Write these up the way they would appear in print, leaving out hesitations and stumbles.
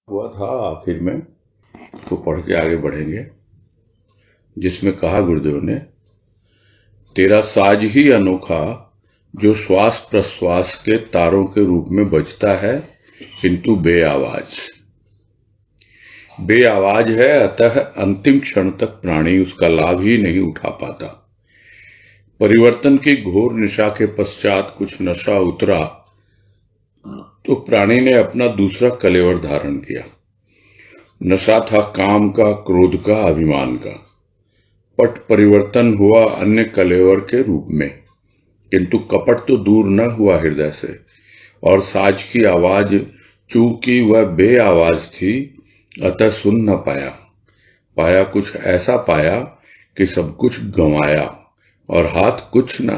हुआ था आखिर में, तो पढ़ के आगे बढ़ेंगे, जिसमें कहा गुरुदेव ने, तेरा साज ही अनोखा जो श्वास प्रश्वास के तारों के रूप में बजता है, किंतु बेआवाज है। अतः अंतिम क्षण तक प्राणी उसका लाभ ही नहीं उठा पाता। परिवर्तन की घोर निशा के पश्चात कुछ नशा उतरा तो प्राणी ने अपना दूसरा कलेवर धारण किया। नशा था काम का, क्रोध का, अभिमान का। पट परिवर्तन हुआ अन्य कलेवर के रूप में, किंतु कपट तो दूर न हुआ हृदय से। और साज की आवाज, चूंकि वह बेआवाज थी, अतः सुन न पाया कुछ ऐसा पाया कि सब कुछ गंवाया और हाथ कुछ न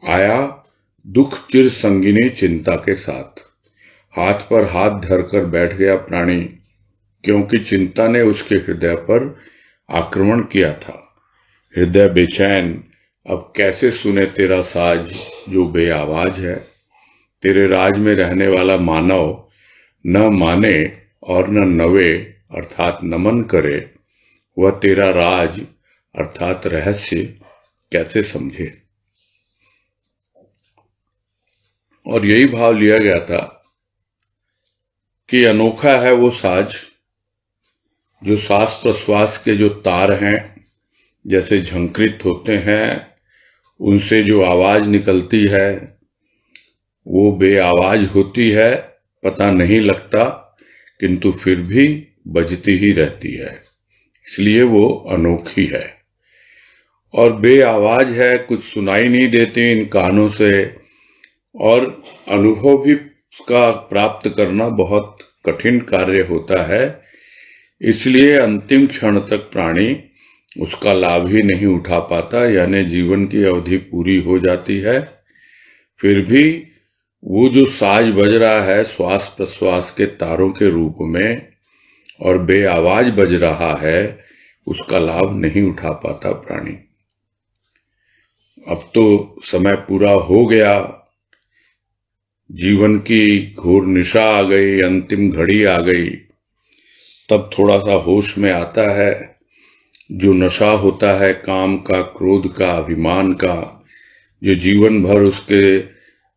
आया दुख चिर संगिनी चिंता के साथ। हाथ पर हाथ धरकर बैठ गया प्राणी, क्योंकि चिंता ने उसके हृदय पर आक्रमण किया था। हृदय बेचैन, अब कैसे सुने तेरा साज जो बेआवाज है। तेरे राज में रहने वाला मानव न माने और न नवे अर्थात नमन करे, वह तेरा राज अर्थात रहस्य कैसे समझे। और यही भाव लिया गया था कि अनोखा है वो साज जो श्वास प्रश्वास के जो तार हैं जैसे झंकृत होते हैं, उनसे जो आवाज निकलती है वो बेआवाज होती है, पता नहीं लगता, किंतु फिर भी बजती ही रहती है, इसलिए वो अनोखी है। और बेआवाज है, कुछ सुनाई नहीं देती इन कानों से, और अनुभव भी का प्राप्त करना बहुत कठिन कार्य होता है। इसलिए अंतिम क्षण तक प्राणी उसका लाभ ही नहीं उठा पाता, यानी जीवन की अवधि पूरी हो जाती है, फिर भी वो जो साज बज रहा है श्वास प्रश्वास के तारों के रूप में और बेआवाज बज रहा है, उसका लाभ नहीं उठा पाता प्राणी। अब तो समय पूरा हो गया, जीवन की घोर निशा आ गई, अंतिम घड़ी आ गई, तब थोड़ा सा होश में आता है। जो नशा होता है काम का, क्रोध का, अभिमान का, जो जीवन भर उसके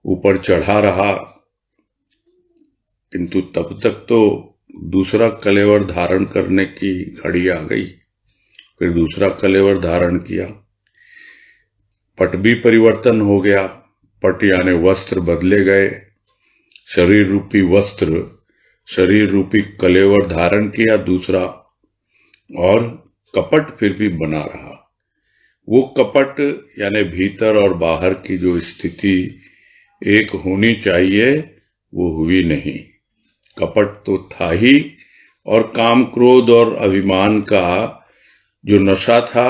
ऊपर चढ़ा रहा, किंतु तब तक तो दूसरा कलेवर धारण करने की घड़ी आ गई। फिर दूसरा कलेवर धारण किया, पट भी परिवर्तन हो गया। पट यानी वस्त्र बदले गए, शरीर रूपी वस्त्र, शरीर रूपी कलेवर धारण किया दूसरा, और कपट फिर भी बना रहा। वो कपट यानी भीतर और बाहर की जो स्थिति एक होनी चाहिए वो हुई नहीं। कपट तो था ही, और काम क्रोध और अभिमान का जो नशा था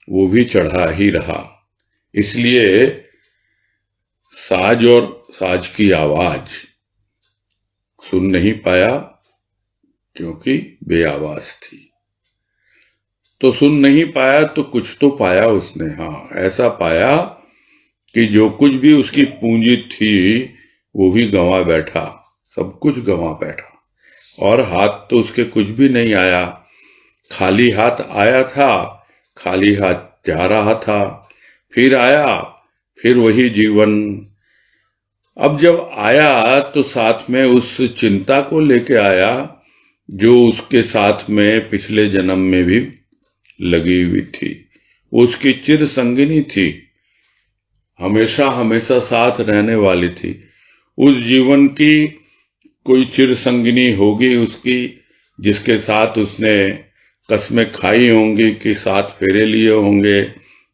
वो भी चढ़ा ही रहा। इसलिए साज और साज की आवाज सुन नहीं पाया, क्योंकि बेआवाज थी। तो सुन नहीं पाया तो कुछ तो पाया उसने, हाँ ऐसा पाया कि जो कुछ भी उसकी पूंजी थी वो भी गंवा बैठा, सब कुछ गंवा बैठा। और हाथ तो उसके कुछ भी नहीं आया, खाली हाथ आया था, खाली हाथ जा रहा था, फिर आया, फिर वही जीवन। अब जब आया तो साथ में उस चिंता को लेके आया जो उसके साथ में पिछले जन्म में भी लगी हुई थी। वो उसकी चिर संगिनी थी, हमेशा हमेशा साथ रहने वाली थी। उस जीवन की कोई चिर संगिनी होगी उसकी, जिसके साथ उसने कस्में खाई होंगी कि साथ फेरे लिए होंगे,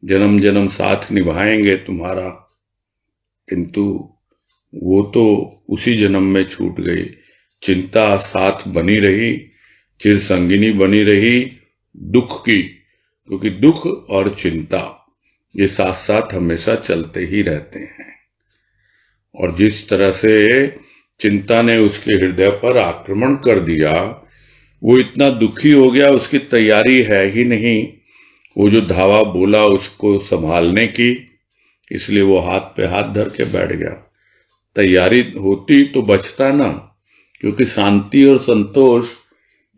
जन्म जन्म साथ निभाएंगे तुम्हारा, किंतु वो तो उसी जन्म में छूट गई। चिंता साथ बनी रही, चिर संगिनी बनी रही दुख की, क्योंकि दुख और चिंता ये साथ साथ हमेशा चलते ही रहते हैं। और जिस तरह से चिंता ने उसके हृदय पर आक्रमण कर दिया, वो इतना दुखी हो गया, उसकी तैयारी है ही नहीं वो जो धावा बोला उसको संभालने की, इसलिए वो हाथ पे हाथ धर के बैठ गया। तैयारी होती तो बचता ना, क्योंकि शांति और संतोष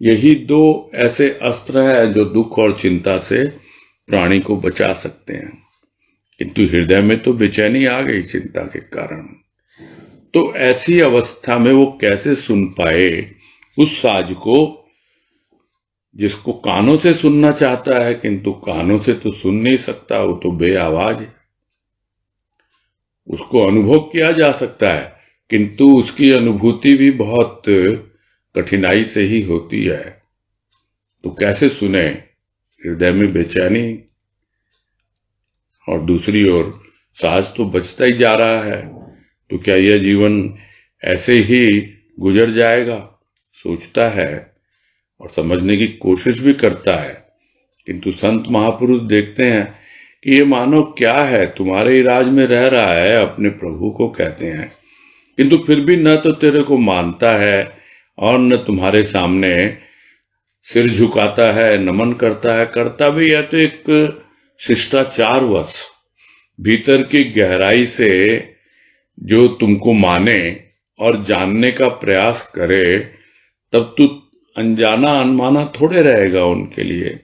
यही दो ऐसे अस्त्र है जो दुख और चिंता से प्राणी को बचा सकते हैं। किंतु हृदय में तो बेचैनी आ गई चिंता के कारण। तो ऐसी अवस्था में वो कैसे सुन पाए उस साज को जिसको कानों से सुनना चाहता है, किंतु कानों से तो सुन नहीं सकता, वो तो बेआवाज है। उसको अनुभव किया जा सकता है, किंतु उसकी अनुभूति भी बहुत कठिनाई से ही होती है। तो कैसे सुने? हृदय में बेचैनी, और दूसरी ओर साज तो बचता ही जा रहा है। तो क्या यह जीवन ऐसे ही गुजर जाएगा? सोचता है और समझने की कोशिश भी करता है, किंतु संत महापुरुष देखते हैं कि ये मानव क्या है, तुम्हारे ही राज में रह रहा है, अपने प्रभु को कहते हैं, किंतु फिर भी न तो तेरे को मानता है और न तुम्हारे सामने सिर झुकाता है, नमन करता है। करता भी है तो एक शिष्टाचारवश, भीतर की गहराई से जो तुमको माने और जानने का प्रयास करे, तब तू अनजाना अनमाना थोड़े रहेगा उनके लिए,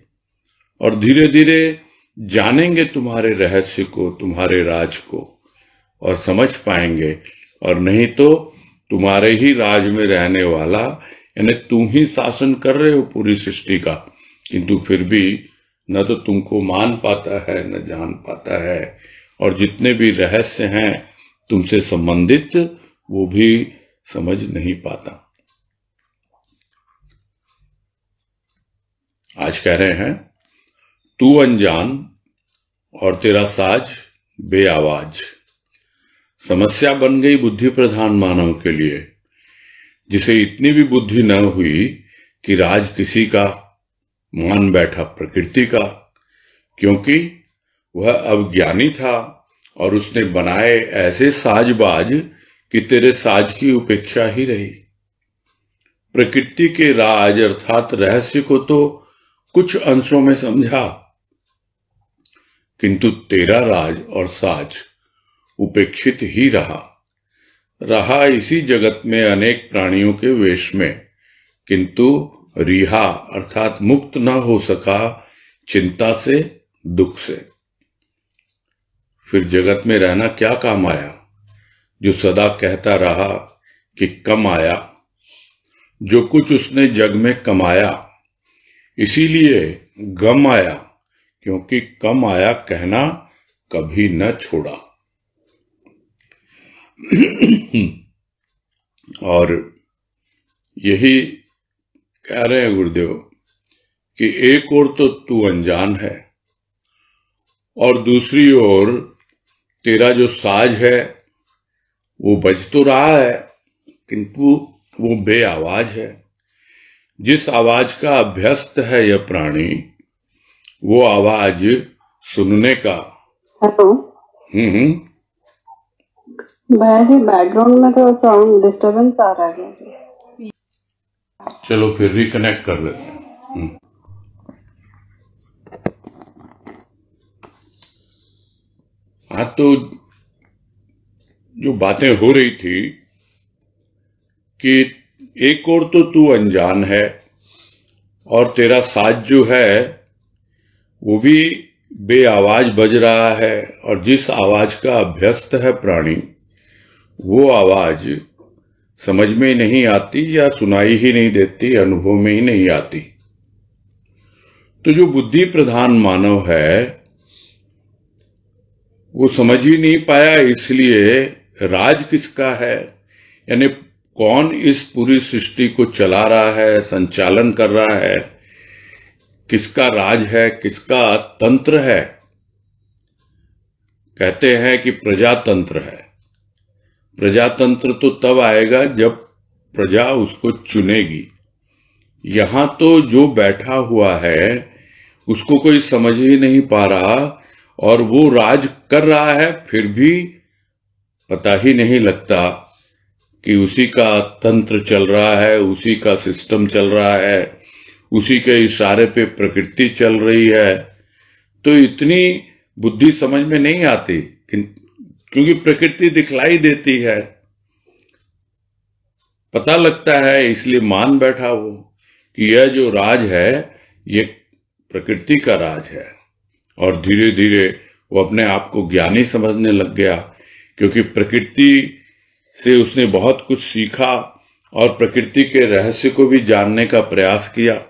और धीरे धीरे जानेंगे तुम्हारे रहस्य को, तुम्हारे राज को, और समझ पाएंगे। और नहीं तो तुम्हारे ही राज में रहने वाला, यानी तुम ही शासन कर रहे हो पूरी सृष्टि का, किंतु फिर भी न तो तुमको मान पाता है न जान पाता है, और जितने भी रहस्य हैं तुमसे संबंधित वो भी समझ नहीं पाता। आज कह रहे हैं तू अनजान और तेरा साज बेआवाज। समस्या बन गई बुद्धि प्रधान मानव के लिए, जिसे इतनी भी बुद्धि न हुई कि राज किसी का मान बैठा प्रकृति का, क्योंकि वह अज्ञानी था और उसने बनाए ऐसे साजबाज कि तेरे साज की उपेक्षा ही रही। प्रकृति के राज अर्थात रहस्य को तो कुछ अंशों में समझा, किंतु तेरा राज और साज उपेक्षित ही रहा इसी जगत में अनेक प्राणियों के वेश में, किंतु रिहा अर्थात मुक्त न हो सका चिंता से, दुख से। फिर जगत में रहना क्या काम आया, जो सदा कहता रहा कि कम आया। जो कुछ उसने जग में कमाया, इसीलिए गम आया, क्योंकि कम आया कहना कभी न छोड़ा। और यही कह रहे हैं गुरुदेव कि एक ओर तो तू अनजान है और दूसरी ओर तेरा जो साज है वो बज तो रहा है, किंतु वो बेआवाज है। जिस आवाज का अभ्यस्त है यह प्राणी, वो आवाज सुनने का। हेलो भैया जी, बैकग्राउंड में तो साउंड डिस्टरबेंस आ रहा है। चलो फिर रिकनेक्ट कर लेते हैं। हाँ, तो जो बातें हो रही थी कि एक और तो तू अनजान है और तेरा साज जो है वो भी बेआवाज बज रहा है, और जिस आवाज का अभ्यस्त है प्राणी, वो आवाज समझ में नहीं आती या सुनाई ही नहीं देती, अनुभव में ही नहीं आती। तो जो बुद्धि प्रधान मानव है वो समझ ही नहीं पाया, इसलिए राज किसका है, यानी कौन इस पूरी सृष्टि को चला रहा है, संचालन कर रहा है, किसका राज है, किसका तंत्र है। कहते हैं कि प्रजातंत्र है। प्रजातंत्र तो तब आएगा जब प्रजा उसको चुनेगी। यहां तो जो बैठा हुआ है उसको कोई समझ ही नहीं पा रहा, और वो राज कर रहा है, फिर भी पता ही नहीं लगता कि उसी का तंत्र चल रहा है, उसी का सिस्टम चल रहा है, उसी के इशारे पे प्रकृति चल रही है। तो इतनी बुद्धि समझ में नहीं आती, क्योंकि प्रकृति दिखलाई देती है। पता लगता है, इसलिए मान बैठा वो कि यह जो राज है ये प्रकृति का राज है। और धीरे धीरे वो अपने आप को ज्ञानी समझने लग गया, क्योंकि प्रकृति से उसने बहुत कुछ सीखा और प्रकृति के रहस्य को भी जानने का प्रयास किया,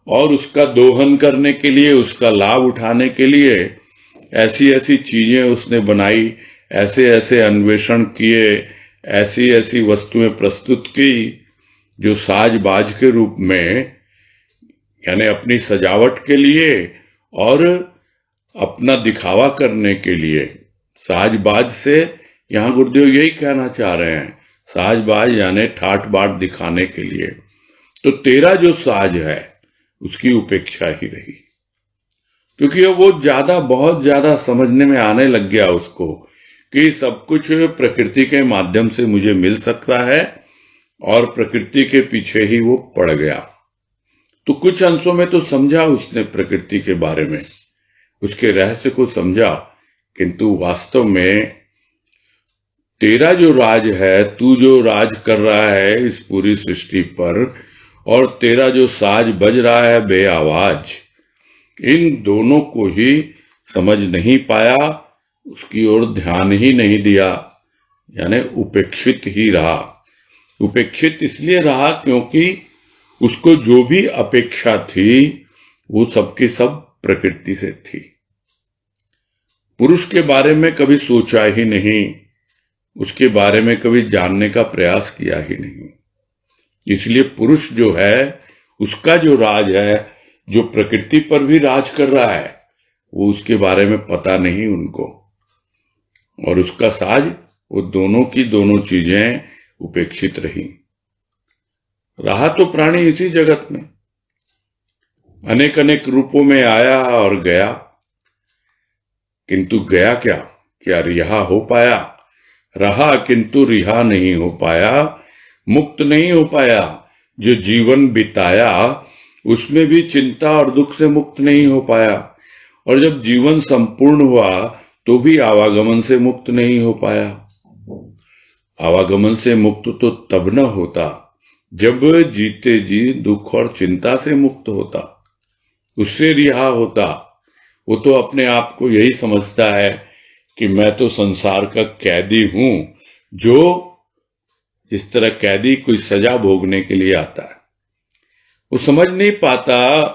और उसका दोहन करने के लिए, उसका लाभ उठाने के लिए ऐसी ऐसी चीजें उसने बनाई, ऐसे ऐसे अन्वेषण किए, ऐसी ऐसी वस्तुएं प्रस्तुत की जो साजबाज के रूप में, यानी अपनी सजावट के लिए और अपना दिखावा करने के लिए। साजबाज से यहां गुरुदेव यही कहना चाह रहे हैं, साजबाज यानी ठाट बाट दिखाने के लिए। तो तेरा जो साज है उसकी उपेक्षा ही रही, क्योंकि वो बहुत ज्यादा समझने में आने लग गया उसको कि सब कुछ प्रकृति के माध्यम से मुझे मिल सकता है, और प्रकृति के पीछे ही वो पड़ गया। तो कुछ अंशों में तो समझा उसने प्रकृति के बारे में, उसके रहस्य को समझा, किंतु वास्तव में तेरा जो राज है, तू जो राज कर रहा है इस पूरी सृष्टि पर, और तेरा जो साज बज रहा है बेआवाज, इन दोनों को ही समझ नहीं पाया, उसकी ओर ध्यान ही नहीं दिया, यानी उपेक्षित ही रहा। उपेक्षित इसलिए रहा क्योंकि उसको जो भी अपेक्षा थी वो सबकी सब प्रकृति से थी। पुरुष के बारे में कभी सोचा ही नहीं, उसके बारे में कभी जानने का प्रयास किया ही नहीं। इसलिए पुरुष जो है, उसका जो राज है, जो प्रकृति पर भी राज कर रहा है, वो उसके बारे में पता नहीं उनको, और उसका साज, वो दोनों की दोनों चीजें उपेक्षित रहा तो प्राणी इसी जगत में अनेक अनेक रूपों में आया और गया, किंतु गया क्या रिहा हो पाया? रहा किंतु रिहा नहीं हो पाया, मुक्त नहीं हो पाया। जो जीवन बिताया उसमें भी चिंता और दुख से मुक्त नहीं हो पाया, और जब जीवन संपूर्ण हुआ तो भी आवागमन से मुक्त नहीं हो पाया। आवागमन से मुक्त तो तब न होता जब जीते जी दुख और चिंता से मुक्त होता, उससे रिहा होता। वो तो अपने आप को यही समझता है कि मैं तो संसार का कैदी हूं, जो जिस तरह कैदी कोई सजा भोगने के लिए आता है। वो समझ नहीं पाता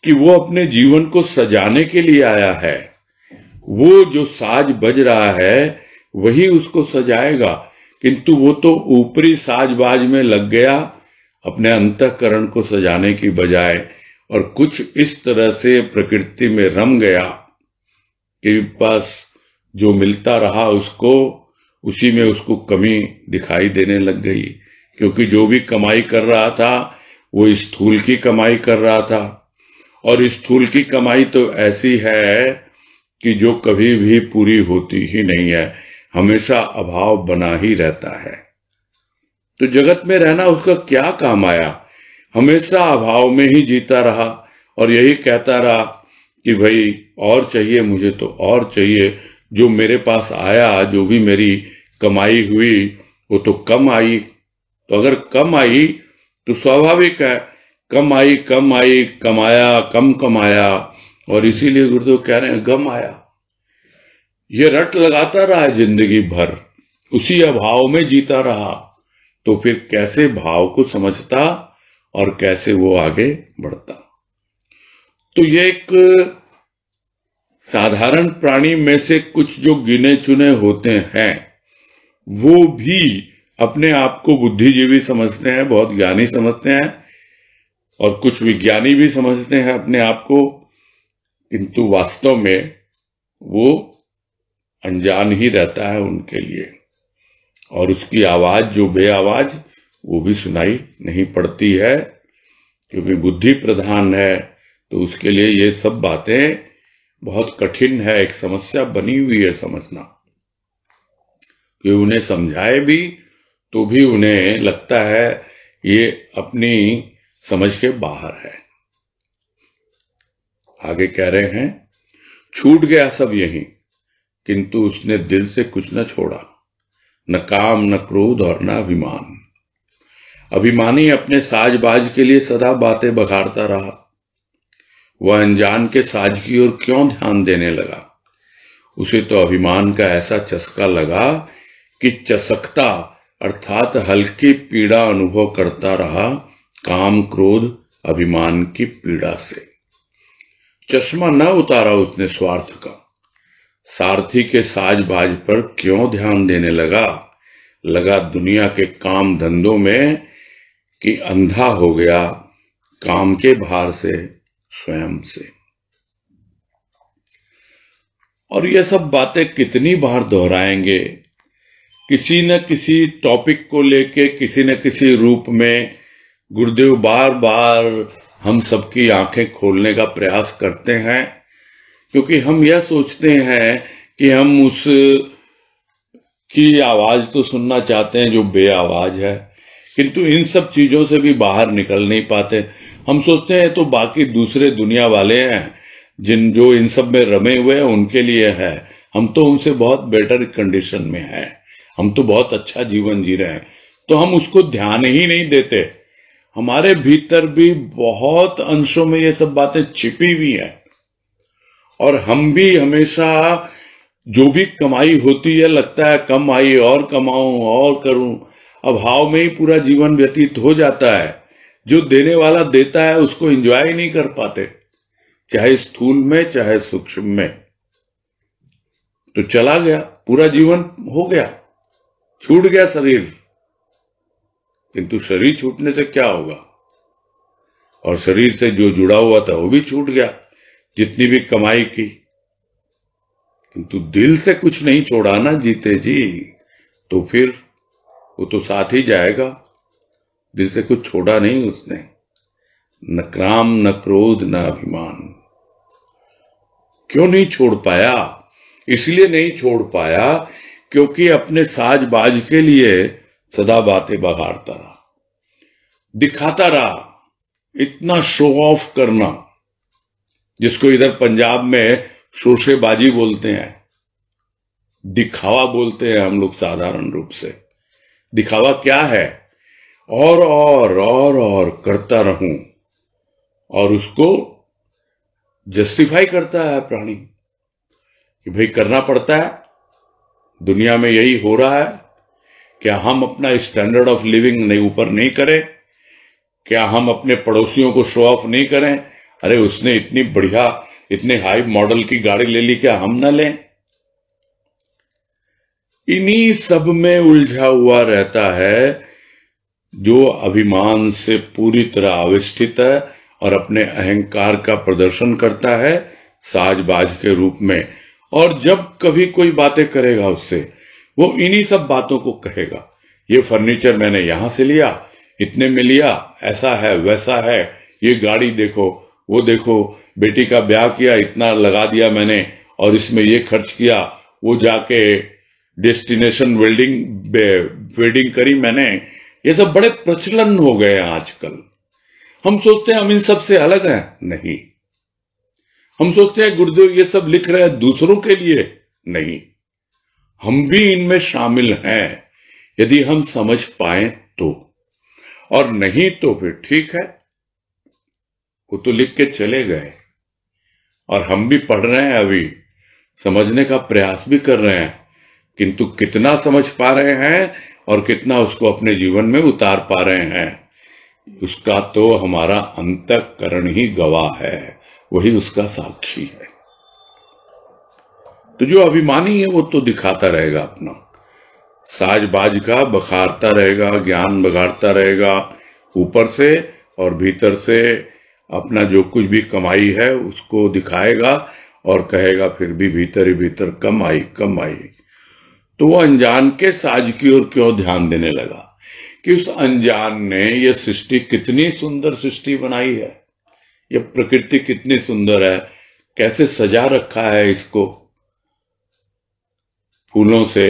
कि वो अपने जीवन को सजाने के लिए आया है। वो जो साज बज रहा है वही उसको सजाएगा, किंतु वो तो ऊपरी साजबाज में लग गया अपने अंतःकरण को सजाने की बजाय, और कुछ इस तरह से प्रकृति में रम गया कि बस जो मिलता रहा उसको, उसी में उसको कमी दिखाई देने लग गई। क्योंकि जो भी कमाई कर रहा था वो स्थूल की कमाई कर रहा था, और स्थूल की कमाई तो ऐसी है कि जो कभी भी पूरी होती ही नहीं है, हमेशा अभाव बना ही रहता है। तो जगत में रहना उसका क्या काम आया? हमेशा अभाव में ही जीता रहा और यही कहता रहा कि भाई और चाहिए, मुझे तो और चाहिए। जो मेरे पास आया, जो भी मेरी कमाई हुई, वो तो कम आई। तो अगर कम आई तो स्वाभाविक है, कम आई, कमाया कम कमाया, और इसीलिए गुरुदेव कह रहे हैं गम आया। ये रट लगाता रहा जिंदगी भर, उसी अभाव में जीता रहा, तो फिर कैसे भाव को समझता और कैसे वो आगे बढ़ता। तो ये एक साधारण प्राणी में से कुछ जो गिने चुने होते हैं, वो भी अपने आप को बुद्धिजीवी समझते हैं, बहुत ज्ञानी समझते हैं, और कुछ विज्ञानी भी समझते हैं अपने आप को, किंतु वास्तव में वो अनजान ही रहता है उनके लिए। और उसकी आवाज जो बेआवाज, वो भी सुनाई नहीं पड़ती है, क्योंकि बुद्धि प्रधान है। तो उसके लिए ये सब बातें बहुत कठिन है, एक समस्या बनी हुई है समझना। कि उन्हें समझाए भी तो भी उन्हें लगता है ये अपनी समझ के बाहर है। आगे कह रहे हैं, छूट गया सब यहीं, किंतु उसने दिल से कुछ न छोड़ा, न काम, न क्रोध और न अभिमान। अभिमानी अपने साजबाज के लिए सदा बातें बघाड़ता रहा। वह अनजान के साज की ओर क्यों ध्यान देने लगा। उसे तो अभिमान का ऐसा चस्का लगा कि चसकता अर्थात हल्की पीड़ा अनुभव करता रहा काम क्रोध अभिमान की पीड़ा से। चश्मा न उतारा उसने स्वार्थ का। सारथी के साजबाज पर क्यों ध्यान देने लगा दुनिया के काम धंधों में कि अंधा हो गया काम के भार से स्वयं से। और ये सब बातें कितनी बार दोहराएंगे। किसी न किसी टॉपिक को लेके किसी न किसी रूप में गुरुदेव बार बार हम सबकी आंखें खोलने का प्रयास करते हैं, क्योंकि हम यह सोचते हैं कि हम उस की आवाज तो सुनना चाहते हैं जो बेआवाज है, किंतु इन सब चीजों से भी बाहर निकल नहीं पाते। हम सोचते हैं तो बाकी दूसरे दुनिया वाले हैं जो इन सब में रमे हुए हैं उनके लिए है, हम तो उनसे बहुत बेटर कंडीशन में है, हम तो बहुत अच्छा जीवन जी रहे हैं, तो हम उसको ध्यान ही नहीं देते। हमारे भीतर भी बहुत अंशों में ये सब बातें छिपी हुई है और हम भी हमेशा जो भी कमाई होती है लगता है कम आई और कमाऊं और करूं, अभाव में ही पूरा जीवन व्यतीत हो जाता है। जो देने वाला देता है उसको एंजॉय ही नहीं कर पाते, चाहे स्थूल में चाहे सूक्ष्म में। तो चला गया पूरा जीवन, हो गया, छूट गया शरीर, किंतु शरीर छूटने से क्या होगा, और शरीर से जो जुड़ा हुआ था वो भी छूट गया, जितनी भी कमाई की, किंतु दिल से कुछ नहीं छोड़ा ना जीते जी, तो फिर वो तो साथ ही जाएगा। दिल से कुछ छोड़ा नहीं उसने, न क्राम न क्रोध न अभिमान। क्यों नहीं छोड़ पाया? इसलिए नहीं छोड़ पाया क्योंकि अपने साजबाज के लिए सदा बातें बघाड़ता रहा, दिखाता रहा। इतना शो ऑफ करना, जिसको इधर पंजाब में शोशेबाजी बोलते हैं, दिखावा बोलते हैं हम लोग साधारण रूप से। दिखावा क्या है? और करता रहूं, और उसको जस्टिफाई करता है प्राणी कि भाई करना पड़ता है, दुनिया में यही हो रहा है। क्या हम अपना स्टैंडर्ड ऑफ लिविंग नहीं ऊपर नहीं करें? क्या हम अपने पड़ोसियों को शो ऑफ नहीं करें? अरे उसने इतनी बढ़िया इतने हाई मॉडल की गाड़ी ले ली, क्या हम न लें? इन्हीं सब में उलझा हुआ रहता है जो अभिमान से पूरी तरह आविष्ठित है और अपने अहंकार का प्रदर्शन करता है साजबाज के रूप में। और जब कभी कोई बातें करेगा उससे, वो इन्हीं सब बातों को कहेगा। ये फर्नीचर मैंने यहां से लिया, इतने में लिया, ऐसा है वैसा है, ये गाड़ी देखो, वो देखो, बेटी का ब्याह किया, इतना लगा दिया मैंने, और इसमें ये खर्च किया, वो जाके डेस्टिनेशन वेडिंग करी मैंने। ये सब बड़े प्रचलन हो गए हैं आजकल। हम सोचते हैं हम इन सब से अलग हैं, नहीं। हम सोचते हैं गुरुदेव ये सब लिख रहे हैं दूसरों के लिए, नहीं, हम भी इनमें शामिल हैं, यदि हम समझ पाए तो। और नहीं तो फिर ठीक है, वो तो लिख के चले गए, और हम भी पढ़ रहे हैं, अभी समझने का प्रयास भी कर रहे हैं, किंतु कितना समझ पा रहे हैं और कितना उसको अपने जीवन में उतार पा रहे हैं, उसका तो हमारा अंतःकरण ही गवाह है, वही उसका साक्षी है। तो जो अभिमानी है वो तो दिखाता रहेगा, अपना साजबाज का बखारता रहेगा, ज्ञान बघाड़ता रहेगा, ऊपर से और भीतर से अपना जो कुछ भी कमाई है उसको दिखाएगा और कहेगा फिर भी भीतर ही भीतर कम आई कम आई। तो वो अनजान के साज की ओर क्यों ध्यान देने लगा कि उस अनजान ने ये सृष्टि कितनी सुंदर सृष्टि बनाई है, ये प्रकृति कितनी सुंदर है, कैसे सजा रखा है इसको, फूलों से,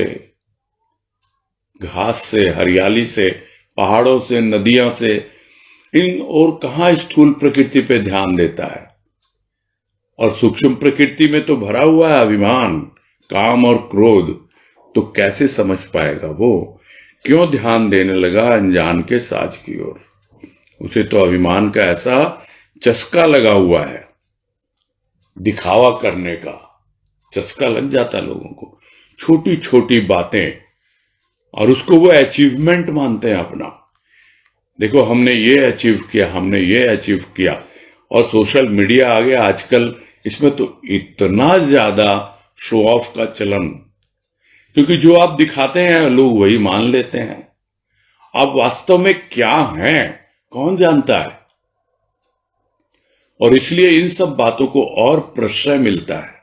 घास से, हरियाली से, पहाड़ों से, नदियों से, इन और कहां स्थूल प्रकृति पे ध्यान देता है। और सूक्ष्म प्रकृति में तो भरा हुआ है अभिमान, काम और क्रोध। तो कैसे समझ पाएगा वो क्यों ध्यान देने लगा अनजान के साज की ओर। उसे तो अभिमान का ऐसा चस्का लगा हुआ है, दिखावा करने का चस्का लग जाता है लोगों को, छोटी छोटी बातें, और उसको वो अचीवमेंट मानते हैं अपना। देखो हमने ये अचीव किया, हमने ये अचीव किया, और सोशल मीडिया आ गया आजकल, इसमें तो इतना ज्यादा शो ऑफ का चलन, क्योंकि जो आप दिखाते हैं लोग वही मान लेते हैं। आप वास्तव में क्या हैं कौन जानता है, और इसलिए इन सब बातों को और प्रश्रय मिलता है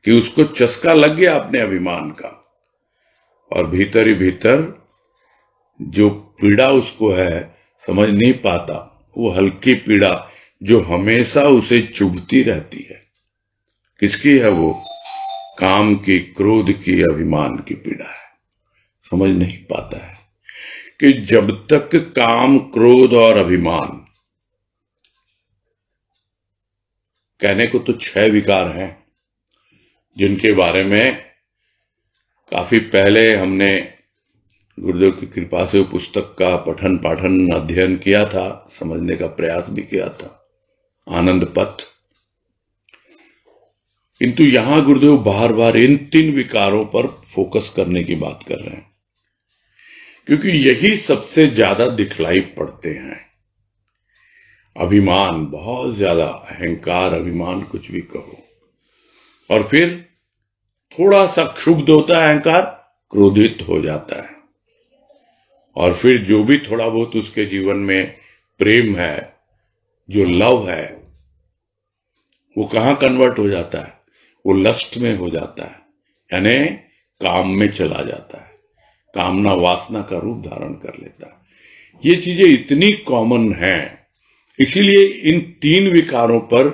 कि उसको चस्का लग गया अपने अभिमान का, और भीतर ही भीतर जो पीड़ा उसको है समझ नहीं पाता, वो हल्की पीड़ा जो हमेशा उसे चुभती रहती है। किसकी है वो? काम की, क्रोध की, अभिमान की पीड़ा है। समझ नहीं पाता है कि जब तक काम, क्रोध और अभिमान, कहने को तो 6 विकार हैं जिनके बारे में काफी पहले हमने गुरुदेव की कृपा से पुस्तक का पठन पाठन अध्ययन किया था, समझने का प्रयास भी किया था, आनंद पथ। किंतु यहां गुरुदेव बार बार इन 3 विकारों पर फोकस करने की बात कर रहे हैं, क्योंकि यही सबसे ज्यादा दिखलाई पड़ते हैं। अभिमान, बहुत ज्यादा अहंकार, अभिमान कुछ भी कहो, और फिर थोड़ा सा क्षुब्ध होता है अहंकार, क्रोधित हो जाता है, और फिर जो भी थोड़ा बहुत उसके जीवन में प्रेम है, जो लव है, वो कहां कन्वर्ट हो जाता है? वो लस्ट में हो जाता है, यानी काम में चला जाता है, कामना वासना का रूप धारण कर लेता है। ये चीजें इतनी कॉमन हैं, इसीलिए इन 3 विकारों पर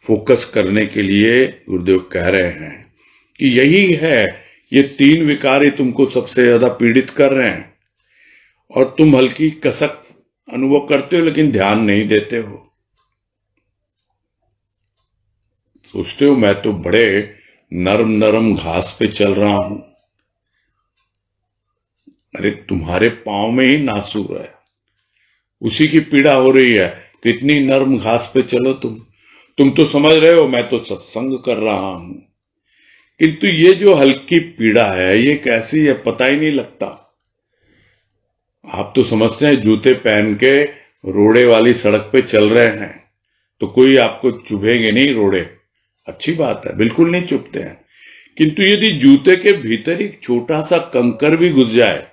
फोकस करने के लिए गुरुदेव कह रहे हैं कि यही है, ये 3 विकार ही तुमको सबसे ज्यादा पीड़ित कर रहे हैं, और तुम हल्की कसक अनुभव करते हो लेकिन ध्यान नहीं देते हो। सोचते हो मैं तो बड़े नरम नरम घास पे चल रहा हूं। अरे तुम्हारे पांव में ही नासूर है, उसी की पीड़ा हो रही है। कितनी नरम घास पे चलो तुम तो समझ रहे हो मैं तो सत्संग कर रहा हूं, किंतु ये जो हल्की पीड़ा है ये कैसी है पता ही नहीं लगता। आप तो समझते हैं जूते पहन के रोड़े वाली सड़क पे चल रहे हैं तो कोई आपको चुभेंगे नहीं रोड़े, अच्छी बात है, बिल्कुल नहीं चुभते हैं। किंतु यदि जूते के भीतर एक छोटा सा कंकर भी घुस जाए,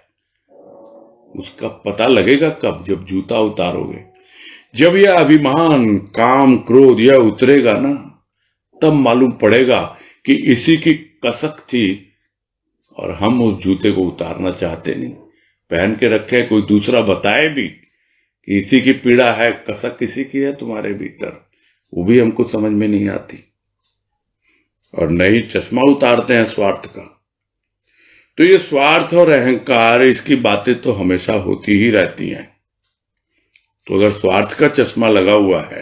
उसका पता लगेगा कब? जब जूता उतारोगे। जब यह अभिमान, काम, क्रोध यह उतरेगा ना, तब मालूम पड़ेगा कि इसी की कसक थी और हम उस जूते को उतारना चाहते नहीं, पहन के रखे, कोई दूसरा बताए भी कि इसी की पीड़ा है, कसक किसी की है तुम्हारे भीतर, वो भी हमको समझ में नहीं आती, और नहीं चश्मा उतारते हैं स्वार्थ का। तो ये स्वार्थ और अहंकार, इसकी बातें तो हमेशा होती ही रहती हैं। तो अगर स्वार्थ का चश्मा लगा हुआ है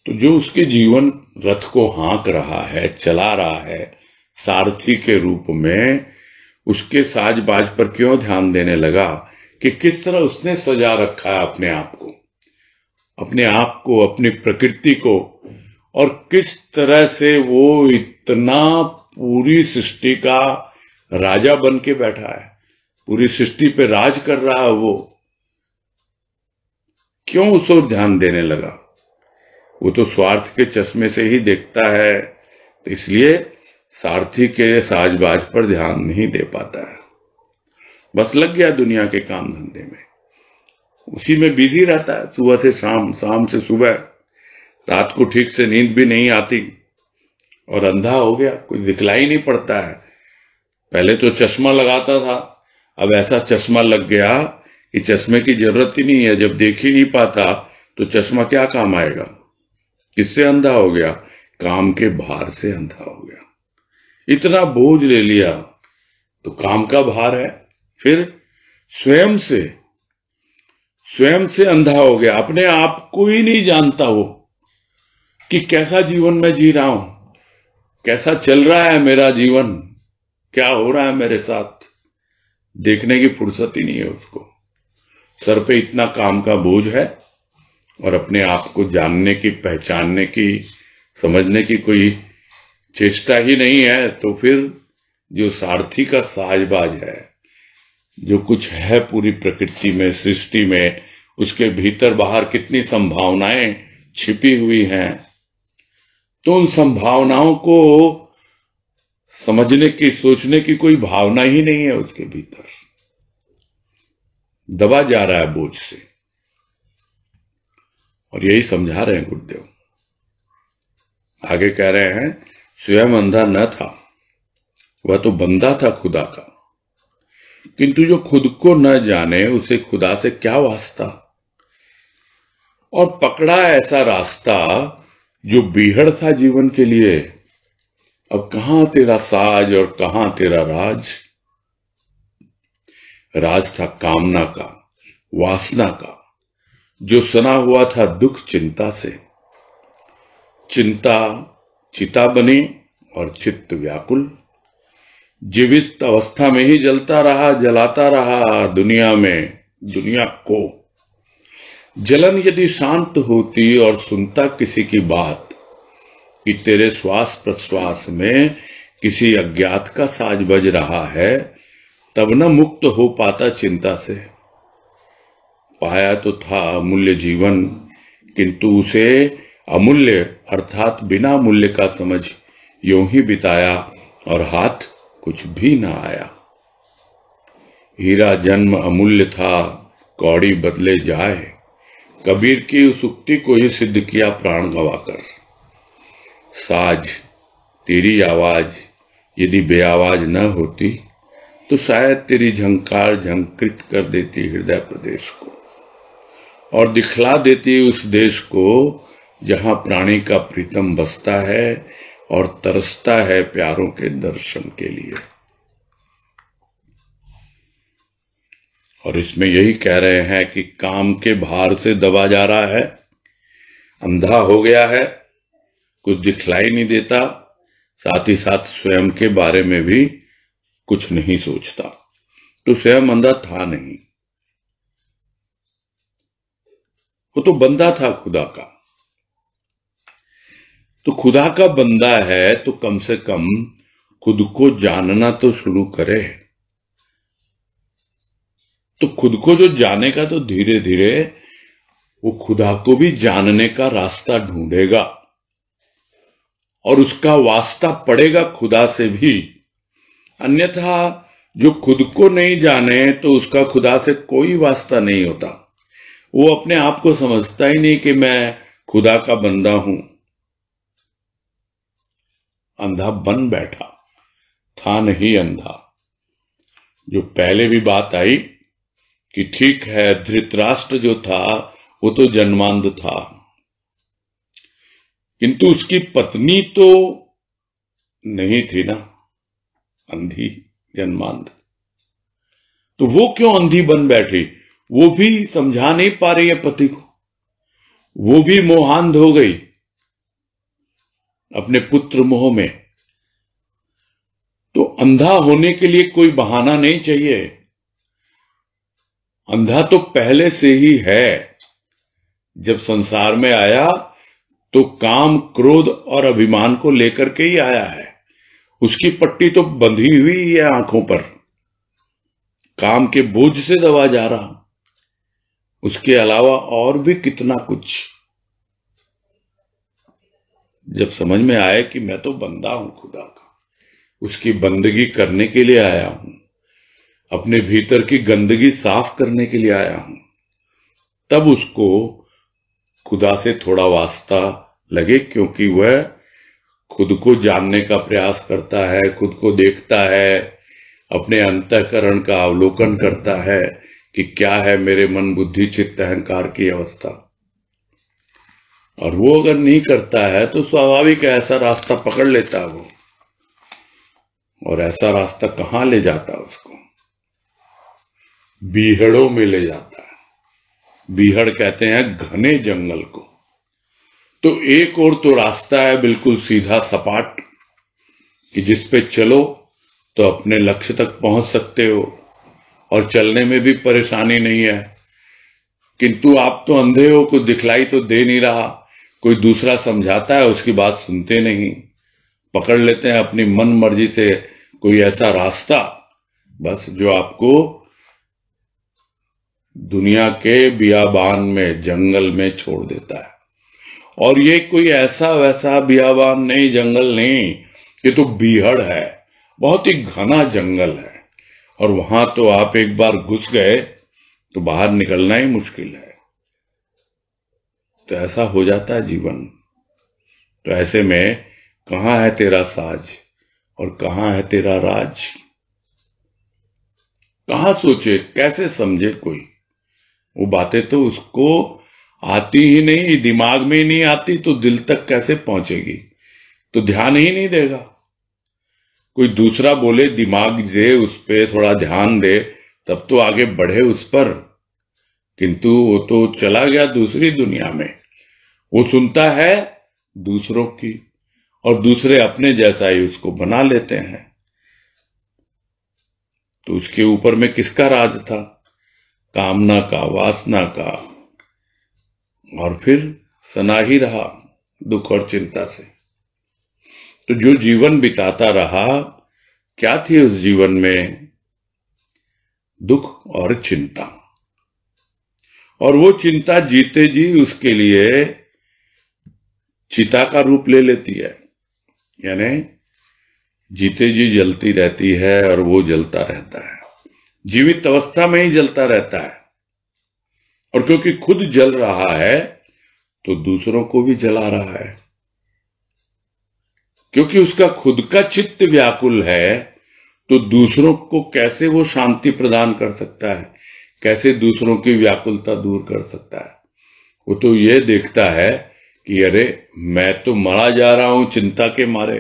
तो जो उसके जीवन रथ को हाँक रहा है, चला रहा है सारथी के रूप में, उसके साज बाज पर क्यों ध्यान देने लगा कि किस तरह उसने सजा रखा है अपने आप को, अपनी प्रकृति को, और किस तरह से वो इतना पूरी सृष्टि का राजा बन के बैठा है, पूरी सृष्टि पे राज कर रहा है। वो क्यों उस ओर ध्यान देने लगा? वो तो स्वार्थ के चश्मे से ही देखता है, तो इसलिए सारथी के साजबाज पर ध्यान नहीं दे पाता है, बस लग गया दुनिया के काम धंधे में, उसी में बिजी रहता है, सुबह से शाम, शाम से सुबह, रात को ठीक से नींद भी नहीं आती, और अंधा हो गया, कुछ दिखलाई नहीं पड़ता है। पहले तो चश्मा लगाता था, अब ऐसा चश्मा लग गया कि चश्मे की जरूरत ही नहीं है, जब देख ही नहीं पाता तो चश्मा क्या काम आएगा। किससे अंधा हो गया? काम के भार से अंधा हो गया। इतना बोझ ले लिया तो काम का भार है, फिर स्वयं से अंधा हो गया, अपने आप को ही नहीं जानता वो कि कैसा जीवन मैं जी रहा हूं, कैसा चल रहा है मेरा जीवन, क्या हो रहा है मेरे साथ। देखने की फुर्सत ही नहीं है उसको। सर पे इतना काम का बोझ है और अपने आप को जानने की, पहचानने की, समझने की कोई चेष्टा ही नहीं है। तो फिर जो सारथी का साजबाज है, जो कुछ है पूरी प्रकृति में, सृष्टि में, उसके भीतर बाहर कितनी संभावनाएं छिपी हुई हैं, तो उन संभावनाओं को समझने की, सोचने की कोई भावना ही नहीं है उसके भीतर। दबा जा रहा है बोझ से। और यही समझा रहे हैं गुरुदेव। आगे कह रहे हैं, स्वयं अंधा न था, वह तो बंदा था खुदा का, किंतु जो खुद को न जाने उसे खुदा से क्या वास्ता। और पकड़ा ऐसा रास्ता जो बीहड़ था जीवन के लिए। अब कहां तेरा साज और कहां तेरा राज। राज था कामना का, वासना का, जो सना हुआ था दुख चिंता से। चिंता चिता बनी और चित्त व्याकुल। जीवित अवस्था में ही जलता रहा, जलाता रहा दुनिया में, दुनिया को। जलन यदि शांत होती और सुनता किसी की बात कि तेरे श्वास प्रश्वास में किसी अज्ञात का साज बज रहा है, तब न मुक्त हो पाता चिंता से। पाया तो था अमूल्य जीवन, किंतु उसे अमूल्य अर्थात बिना मूल्य का समझ यूं ही बिताया और हाथ कुछ भी न आया। हीरा जन्म अमूल्य था, कौड़ी बदले जाए। कबीर की उस उक्ति को ही सिद्ध किया प्राण गवाकर। साज तेरी आवाज यदि बेआवाज न होती, तो शायद तेरी झंकार झंकृत कर देती हृदय प्रदेश को और दिखला देती उस देश को जहां प्राणी का प्रीतम बसता है और तरसता है प्यारों के दर्शन के लिए। और इसमें यही कह रहे हैं कि काम के भार से दबा जा रहा है, अंधा हो गया है, कुछ दिखलाई नहीं देता, साथ ही साथ स्वयं के बारे में भी कुछ नहीं सोचता। तो स्वयं अंधा था नहीं, वो तो बंदा था खुदा का। तो खुदा का बंदा है तो कम से कम खुद को जानना तो शुरू करे। तो खुद को जो जानेगा तो धीरे धीरे वो खुदा को भी जानने का रास्ता ढूंढेगा और उसका वास्ता पड़ेगा खुदा से भी। अन्यथा जो खुद को नहीं जाने तो उसका खुदा से कोई वास्ता नहीं होता। वो अपने आप को समझता ही नहीं कि मैं खुदा का बंदा हूं। अंधा बन बैठा, था नहीं अंधा। जो पहले भी बात आई कि ठीक है, धृतराष्ट्र जो था वो तो जन्मांध था, किंतु उसकी पत्नी तो नहीं थी ना, अंधी, जन्मांध। तो वो क्यों अंधी बन बैठी? वो भी समझा नहीं पा रही है पति को, वो भी मोहांध हो गई अपने पुत्र मोह में। तो अंधा होने के लिए कोई बहाना नहीं चाहिए। अंधा तो पहले से ही है। जब संसार में आया तो काम, क्रोध और अभिमान को लेकर के ही आया है। उसकी पट्टी तो बंधी हुई है आंखों पर, काम के बोझ से दबा जा रहा। उसके अलावा और भी कितना कुछ। जब समझ में आए कि मैं तो बंदा हूं खुदा का, उसकी बंदगी करने के लिए आया हूं, अपने भीतर की गंदगी साफ करने के लिए आया हूं, तब उसको खुदा से थोड़ा वास्ता लगे, क्योंकि वह खुद को जानने का प्रयास करता है, खुद को देखता है, अपने अंतःकरण का अवलोकन करता है कि क्या है मेरे मन बुद्धि चित्त अहंकार की अवस्था। और वो अगर नहीं करता है तो स्वाभाविक है ऐसा रास्ता पकड़ लेता है वो। और ऐसा रास्ता कहां ले जाता है उसको? बीहड़ों में ले जाता है। बीहड़ कहते हैं घने जंगल को। तो एक और तो रास्ता है बिल्कुल सीधा सपाट कि जिस पे चलो तो अपने लक्ष्य तक पहुंच सकते हो, और चलने में भी परेशानी नहीं है, किंतु आप तो अंधे हो, कोई दिखलाई तो दे नहीं रहा, कोई दूसरा समझाता है उसकी बात सुनते नहीं, पकड़ लेते हैं अपनी मन मर्जी से कोई ऐसा रास्ता बस जो आपको दुनिया के बियाबान में, जंगल में छोड़ देता है। और ये कोई ऐसा वैसा बियाबान नहीं, जंगल नहीं, ये तो बीहड़ है, बहुत ही घना जंगल है, और वहां तो आप एक बार घुस गए तो बाहर निकलना ही मुश्किल है। तो ऐसा हो जाता है जीवन। तो ऐसे में कहां है तेरा साज और कहां है तेरा राज? कहां सोचे, कैसे समझे कोई? वो बातें तो उसको आती ही नहीं, दिमाग में ही नहीं आती, तो दिल तक कैसे पहुंचेगी? तो ध्यान ही नहीं देगा। कोई दूसरा बोले दिमाग दे, उस पे थोड़ा ध्यान दे, तब तो आगे बढ़े उस पर, किंतु वो तो चला गया दूसरी दुनिया में। वो सुनता है दूसरों की, और दूसरे अपने जैसा ही उसको बना लेते हैं। तो उसके ऊपर में किसका राज था? कामना का, वासना का, और फिर सना ही रहा दुख और चिंता से। तो जो जीवन बिताता रहा, क्या थी उस जीवन में? दुख और चिंता। और वो चिंता जीते जी उसके लिए चिता का रूप ले लेती है, यानी जीते जी जलती रहती है और वो जलता रहता है, जीवित अवस्था में ही जलता रहता है। और क्योंकि खुद जल रहा है तो दूसरों को भी जला रहा है, क्योंकि उसका खुद का चित्त व्याकुल है, तो दूसरों को कैसे वो शांति प्रदान कर सकता है, कैसे दूसरों की व्याकुलता दूर कर सकता है? वो तो ये देखता है कि अरे मैं तो मरा जा रहा हूं चिंता के मारे,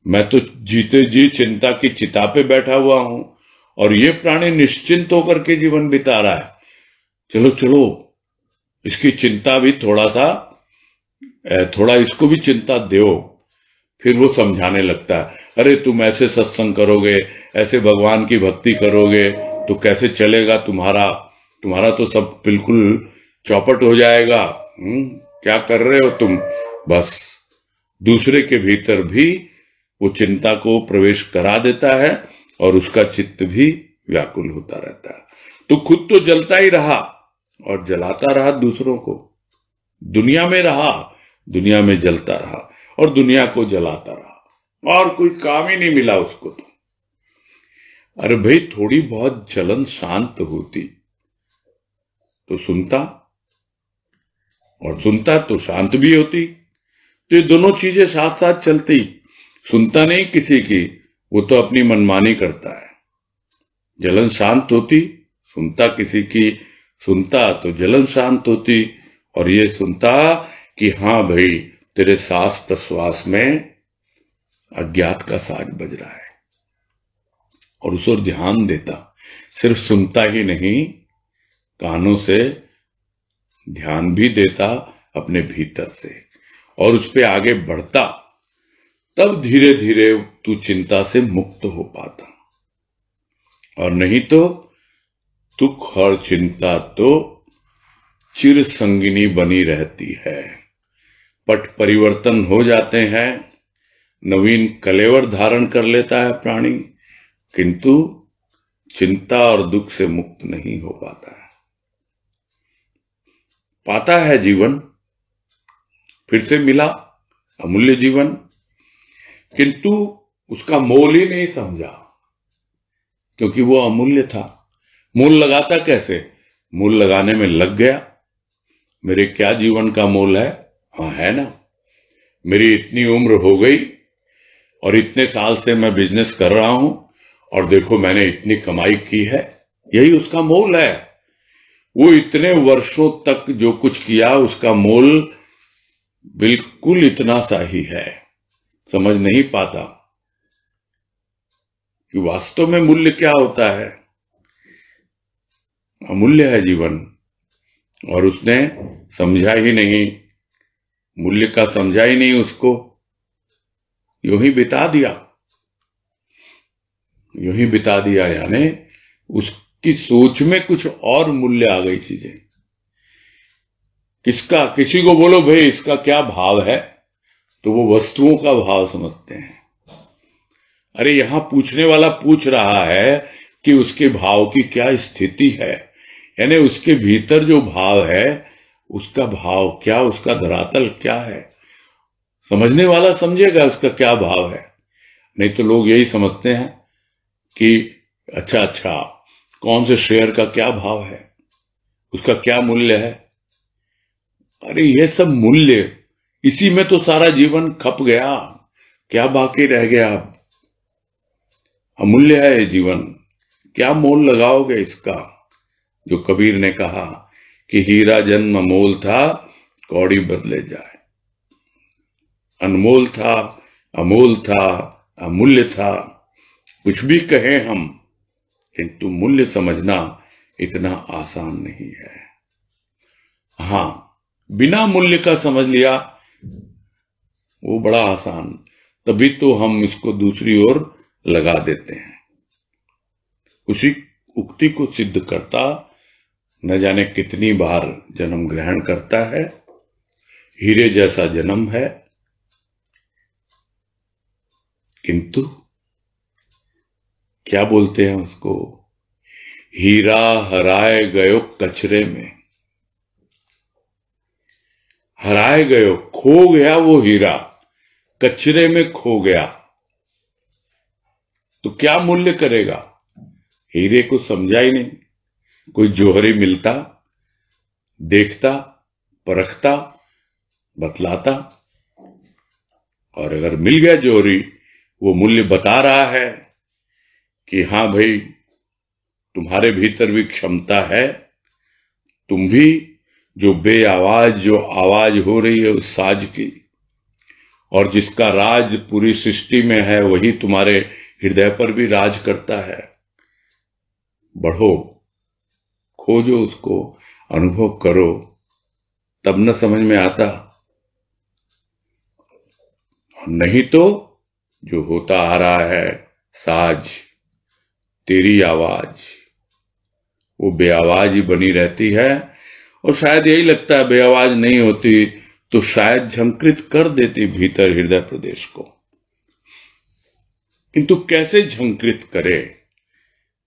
मैं तो जीते जी चिंता की चिता पे बैठा हुआ हूं, और ये प्राणी निश्चिंत होकर के जीवन बिता रहा है। चलो चलो इसकी चिंता भी थोड़ा इसको भी चिंता दो। फिर वो समझाने लगता है, अरे तुम ऐसे सत्संग करोगे, ऐसे भगवान की भक्ति करोगे तो कैसे चलेगा तुम्हारा तो सब बिल्कुल चौपट हो जाएगा। क्या कर रहे हो तुम? बस दूसरे के भीतर भी वो चिंता को प्रवेश करा देता है और उसका चित्त भी व्याकुल होता रहता है। तो खुद तो जलता ही रहा और जलाता रहा दूसरों को, दुनिया में रहा, दुनिया में जलता रहा और दुनिया को जलाता रहा, और कोई काम ही नहीं मिला उसको। तो अरे भाई थोड़ी बहुत जलन शांत होती तो सुनता, और सुनता तो शांत भी होती। तो ये दोनों चीजें साथ साथ चलती। सुनता नहीं किसी की, वो तो अपनी मनमानी करता है। जलन शांत होती, सुनता किसी की, सुनता तो जलन शांत होती। और ये सुनता कि हाँ भाई तेरे सांस प्रश्वास में अज्ञात का साज बज रहा है, और उस पर ध्यान देता। सिर्फ सुनता ही नहीं, कानों से ध्यान भी देता अपने भीतर से, और उस पे आगे बढ़ता। तब धीरे धीरे तू चिंता से मुक्त हो पाता। और नहीं तो दुख और चिंता तो चिर संगिनी बनी रहती है। पट परिवर्तन हो जाते हैं, नवीन कलेवर धारण कर लेता है प्राणी, किंतु चिंता और दुख से मुक्त नहीं हो पाता है। पाता है जीवन, फिर से मिला अमूल्य जीवन, किंतु उसका मोल ही नहीं समझा, क्योंकि वो अमूल्य था। मोल लगाता कैसे? मोल लगाने में लग गया। मेरे क्या जीवन का मोल है? हाँ है ना, मेरी इतनी उम्र हो गई और इतने साल से मैं बिजनेस कर रहा हूं, और देखो मैंने इतनी कमाई की है, यही उसका मोल है। वो इतने वर्षों तक जो कुछ किया उसका मोल बिल्कुल इतना सा ही है। समझ नहीं पाता कि वास्तव में मूल्य क्या होता है। अमूल्य है जीवन, और उसने समझा ही नहीं, मूल्य का समझा ही नहीं उसको, यूं ही बिता दिया, यूं ही बिता दिया। यानी उसकी सोच में कुछ और मूल्य आ गई चीजें। किसी को बोलो भाई इसका क्या भाव है, तो वो वस्तुओं का भाव समझते हैं। अरे यहां पूछने वाला पूछ रहा है कि उसके भाव की क्या स्थिति है, यानी उसके भीतर जो भाव है उसका भाव क्या, उसका धरातल क्या है, समझने वाला समझेगा उसका क्या भाव है। नहीं तो लोग यही समझते हैं कि अच्छा कौन से शेयर का क्या भाव है, उसका क्या मूल्य है। अरे ये सब मूल्य, इसी में तो सारा जीवन खप गया, क्या बाकी रह गया। अमूल्य है ये जीवन, क्या मोल लगाओगे इसका। जो कबीर ने कहा कि हीरा जन्म अमोल था, कौड़ी बदले जाए। अनमोल था, अमोल था, अमूल्य था, कुछ भी कहें हम, किंतु मूल्य समझना इतना आसान नहीं है। हां, बिना मूल्य का समझ लिया वो बड़ा आसान, तभी तो हम इसको दूसरी ओर लगा देते हैं। उसी उक्ति को सिद्ध करता न जाने कितनी बार जन्म ग्रहण करता है। हीरे जैसा जन्म है, किंतु क्या बोलते हैं उसको, हीरा हराए गयो कचरे में। हराए गयो, खो गया वो हीरा, कचरे में खो गया, तो क्या मूल्य करेगा। हीरे को समझा ही नहीं। कोई जौहरी मिलता, देखता, परखता, बतलाता, और अगर मिल गया जौहरी, वो मूल्य बता रहा है कि हां भाई तुम्हारे भीतर भी क्षमता है, तुम भी जो बेआवाज जो आवाज हो रही है उस साज की, और जिसका राज पूरी सृष्टि में है वही तुम्हारे हृदय पर भी राज करता है। बढ़ो, खोजो उसको, अनुभव करो, तब न समझ में आता। नहीं तो जो होता आ रहा है साज, तेरी आवाज, वो बेआवाज ही बनी रहती है। और शायद यही लगता है बेआवाज नहीं होती तो शायद झंकृत कर देती भीतर हृदय प्रदेश को, किंतु कैसे झंकृत करे,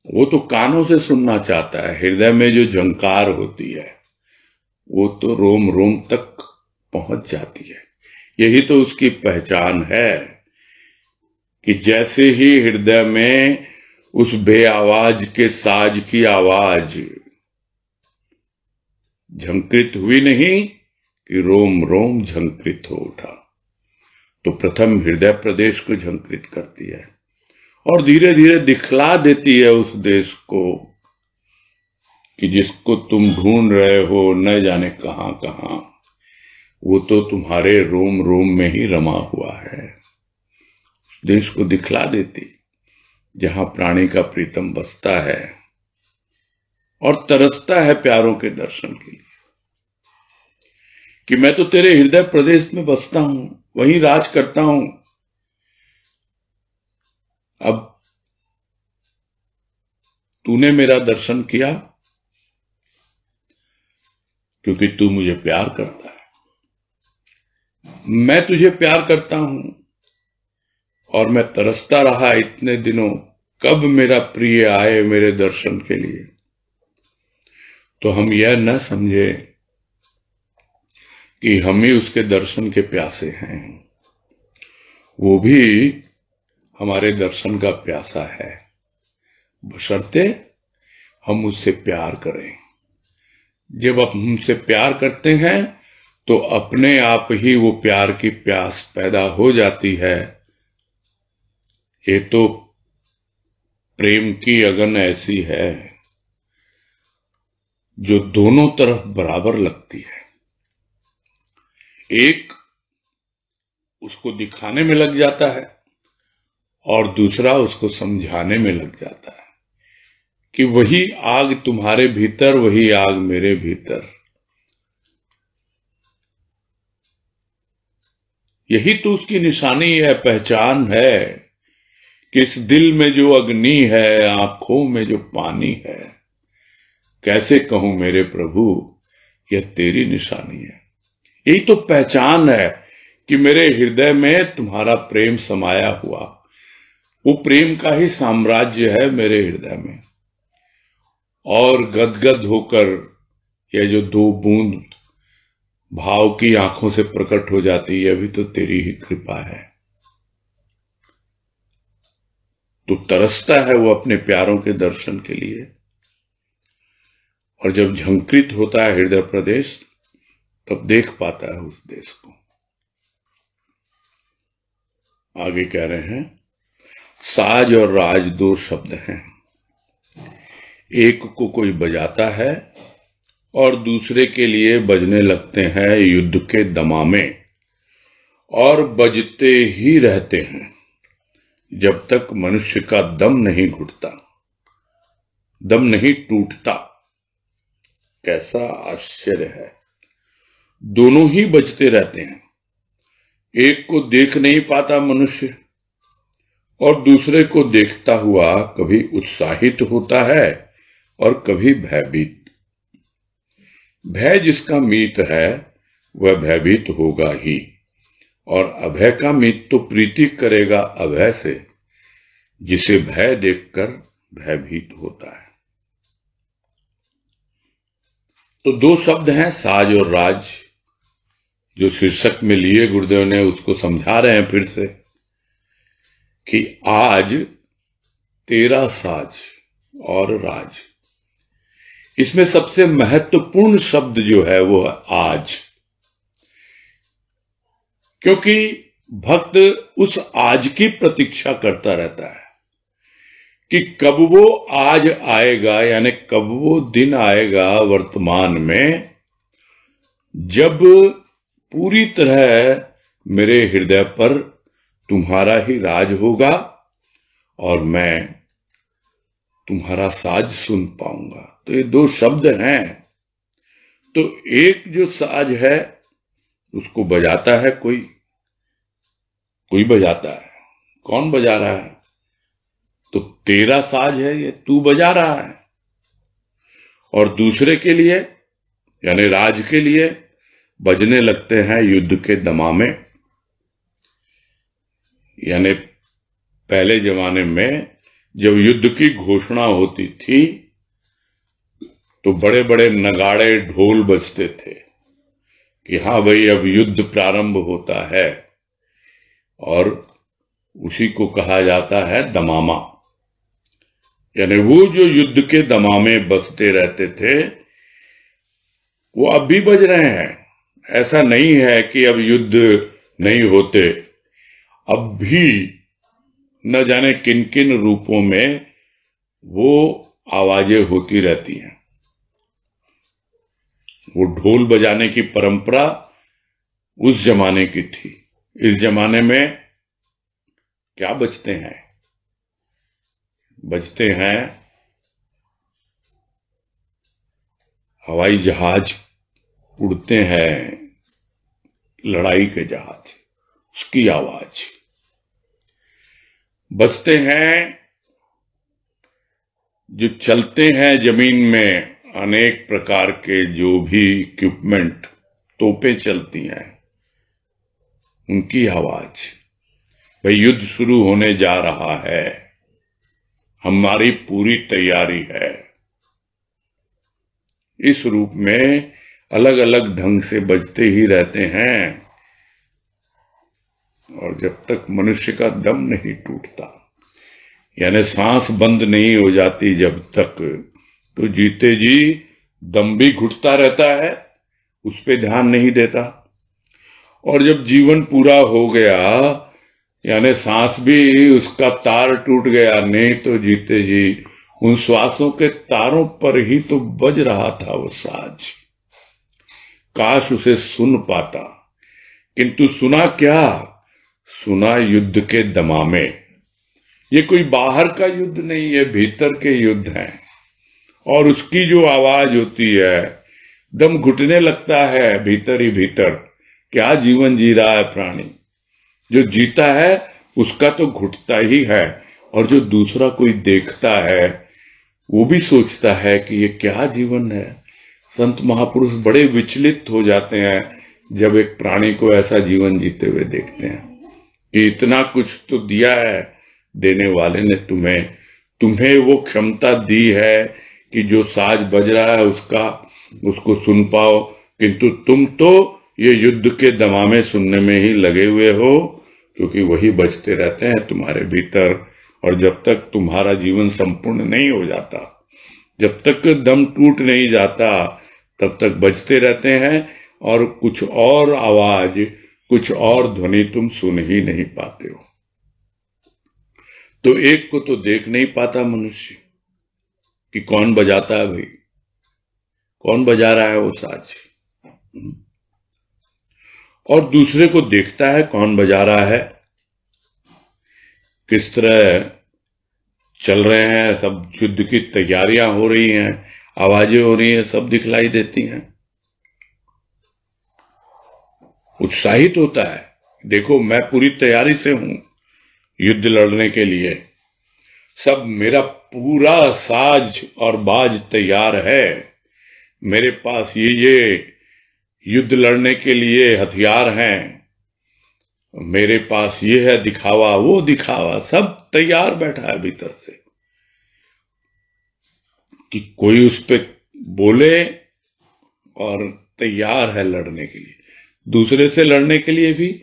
वो तो कानों से सुनना चाहता है। हृदय में जो झंकार होती है वो तो रोम रोम तक पहुंच जाती है। यही तो उसकी पहचान है कि जैसे ही हृदय में उस बेआवाज के साज की आवाज झंकृत हुई नहीं कि रोम रोम झंकृत हो उठा, तो प्रथम हृदय प्रदेश को झंकृत करती है और धीरे धीरे दिखला देती है उस देश को कि जिसको तुम ढूंढ रहे हो न जाने कहां कहां, वो तो तुम्हारे रोम रोम में ही रमा हुआ है। उस देश को दिखला देती जहां प्राणी का प्रीतम बसता है और तरसता है प्यारों के दर्शन के लिए, कि मैं तो तेरे हृदय प्रदेश में बसता हूं, वहीं राज करता हूं। अब तूने मेरा दर्शन किया क्योंकि तू मुझे प्यार करता है, मैं तुझे प्यार करता हूं और मैं तरसता रहा इतने दिनों, कब मेरा प्रिय आए मेरे दर्शन के लिए। तो हम यह न समझे कि हम ही उसके दर्शन के प्यासे हैं, वो भी हमारे दर्शन का प्यासा है, बशर्ते हम उससे प्यार करें। जब आप हमसे प्यार करते हैं तो अपने आप ही वो प्यार की प्यास पैदा हो जाती है। ये तो प्रेम की अगन ऐसी है जो दोनों तरफ बराबर लगती है। एक उसको दिखाने में लग जाता है और दूसरा उसको समझाने में लग जाता है कि वही आग तुम्हारे भीतर, वही आग मेरे भीतर। यही तो उसकी निशानी है, पहचान है कि इस दिल में जो अग्नि है, आंखों में जो पानी है, कैसे कहूं मेरे प्रभु यह तेरी निशानी है। यही तो पहचान है कि मेरे हृदय में तुम्हारा प्रेम समाया हुआ, वो प्रेम का ही साम्राज्य है मेरे हृदय में। और गदगद होकर यह जो दो बूंद भाव की आंखों से प्रकट हो जाती है, अभी तो तेरी ही कृपा है। तो तरसता है वो अपने प्यारों के दर्शन के लिए, और जब झंकृत होता है हृदय प्रदेश, तब देख पाता है उस देश को। आगे कह रहे हैं, साज और राज दो शब्द हैं, एक को कोई बजाता है और दूसरे के लिए बजने लगते हैं युद्ध के दमामे, और बजते ही रहते हैं जब तक मनुष्य का दम नहीं घुटता, दम नहीं टूटता। कैसा आश्चर्य है, दोनों ही बजते रहते हैं। एक को देख नहीं पाता मनुष्य, और दूसरे को देखता हुआ कभी उत्साहित होता है और कभी भयभीत। भय जिसका मीत है वह भयभीत होगा ही, और अभय का मीत तो प्रीति करेगा अभय से, जिसे भय देखकर भयभीत होता है। तो दो शब्द हैं, साज और राज, जो शीर्षक में लिए गुरुदेव ने उसको समझा रहे हैं फिर से कि आज तेरा साज और राज। इसमें सबसे महत्वपूर्ण शब्द जो है वो है आज, क्योंकि भक्त उस आज की प्रतीक्षा करता रहता है कि कब वो आज आएगा, यानी कब वो दिन आएगा वर्तमान में जब पूरी तरह मेरे हृदय पर तुम्हारा ही राज होगा और मैं तुम्हारा साज सुन पाऊंगा। तो ये दो शब्द हैं। तो एक जो साज है उसको बजाता है कोई बजाता है। कौन बजा रहा है? तो तेरा साज है, ये तू बजा रहा है। और दूसरे के लिए यानी राज के लिए बजने लगते हैं युद्ध के दमामे। यानी पहले जमाने में जब युद्ध की घोषणा होती थी तो बड़े बड़े नगाड़े ढोल बजते थे कि हाँ भाई अब युद्ध प्रारंभ होता है, और उसी को कहा जाता है दमामा। यानी वो जो युद्ध के दमामे बजते रहते थे वो अब भी बज रहे हैं। ऐसा नहीं है कि अब युद्ध नहीं होते, अब भी न जाने किन किन रूपों में वो आवाजें होती रहती हैं। वो ढोल बजाने की परंपरा उस जमाने की थी। इस जमाने में क्या बजते हैं? बजते हैं हवाई जहाज उड़ते हैं, लड़ाई के जहाज, उसकी आवाज बजते हैं। जो चलते हैं जमीन में अनेक प्रकार के जो भी इक्विपमेंट, तोपें चलती हैं, उनकी आवाज। भाई युद्ध शुरू होने जा रहा है, हमारी पूरी तैयारी है। इस रूप में अलग अलग ढंग से बजते ही रहते हैं, और जब तक मनुष्य का दम नहीं टूटता, यानी सांस बंद नहीं हो जाती जब तक, तो जीते जी दम भी घुटता रहता है, उस पे ध्यान नहीं देता। और जब जीवन पूरा हो गया, यानी सांस भी उसका तार टूट गया, नहीं तो जीते जी उन श्वासों के तारों पर ही तो बज रहा था वो साज। काश उसे सुन पाता, किंतु सुना क्या? सुना युद्ध के दमामे। ये कोई बाहर का युद्ध नहीं है, भीतर के युद्ध हैं। और उसकी जो आवाज होती है, दम घुटने लगता है भीतर ही भीतर। क्या जीवन जी रहा है प्राणी? जो जीता है उसका तो घुटता ही है, और जो दूसरा कोई देखता है वो भी सोचता है कि ये क्या जीवन है। संत महापुरुष बड़े विचलित हो जाते हैं जब एक प्राणी को ऐसा जीवन जीते हुए देखते हैं कि इतना कुछ तो दिया है देने वाले ने तुम्हें, तुम्हें वो क्षमता दी है कि जो साज बज रहा है उसको सुन पाओ, किंतु तुम तो ये युद्ध के दमामे सुनने में ही लगे हुए हो, क्योंकि वही बजते रहते हैं तुम्हारे भीतर। और जब तक तुम्हारा जीवन संपूर्ण नहीं हो जाता, जब तक दम टूट नहीं जाता, तब तक बजते रहते हैं और कुछ और आवाज, कुछ और ध्वनि तुम सुन ही नहीं पाते हो। तो एक को तो देख नहीं पाता मनुष्य कि कौन बजाता है, भाई कौन बजा रहा है वो साज, और दूसरे को देखता है कौन बजा रहा है, किस तरह चल रहे हैं, सब युद्ध की तैयारियां हो रही हैं, आवाजें हो रही हैं, सब दिखलाई देती हैं। उत्साहित होता है, देखो मैं पूरी तैयारी से हूं युद्ध लड़ने के लिए, सब मेरा पूरा साज और बाज तैयार है, मेरे पास ये युद्ध लड़ने के लिए हथियार हैं, मेरे पास ये है दिखावा, वो दिखावा, सब तैयार बैठा है भीतर से कि कोई उस पे बोले, और तैयार है लड़ने के लिए, दूसरे से लड़ने के लिए भी,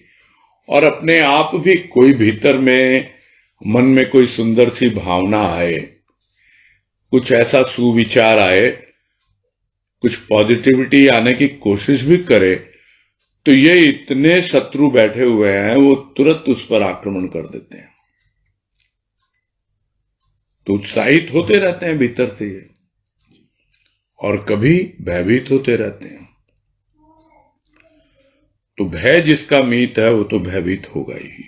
और अपने आप भी। कोई भीतर में मन में कोई सुंदर सी भावना आए, कुछ ऐसा सुविचार आए, कुछ पॉजिटिविटी आने की कोशिश भी करे, तो ये इतने शत्रु बैठे हुए हैं वो तुरंत उस पर आक्रमण कर देते हैं। तो उत्साहित होते रहते हैं भीतर से ये, और कभी भयभीत होते रहते हैं। तो भय जिसका मीत है वो तो भयभीत होगा ही।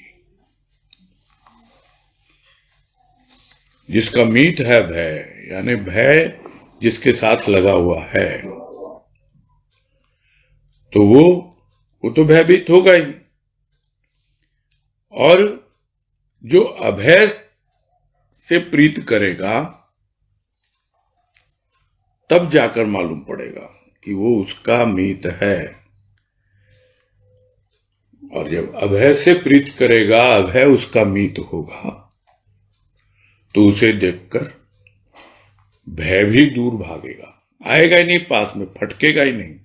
जिसका मीत है भय, यानी भय जिसके साथ लगा हुआ है, तो वो तो भयभीत होगा ही। और जो अभय से प्रीत करेगा तब जाकर मालूम पड़ेगा कि वो उसका मीत है। और जब अभय से प्रीत करेगा, अभय उसका मीत होगा, तो उसे देखकर भय भी दूर भागेगा, आएगा ही नहीं पास में, फटकेगा ही नहीं।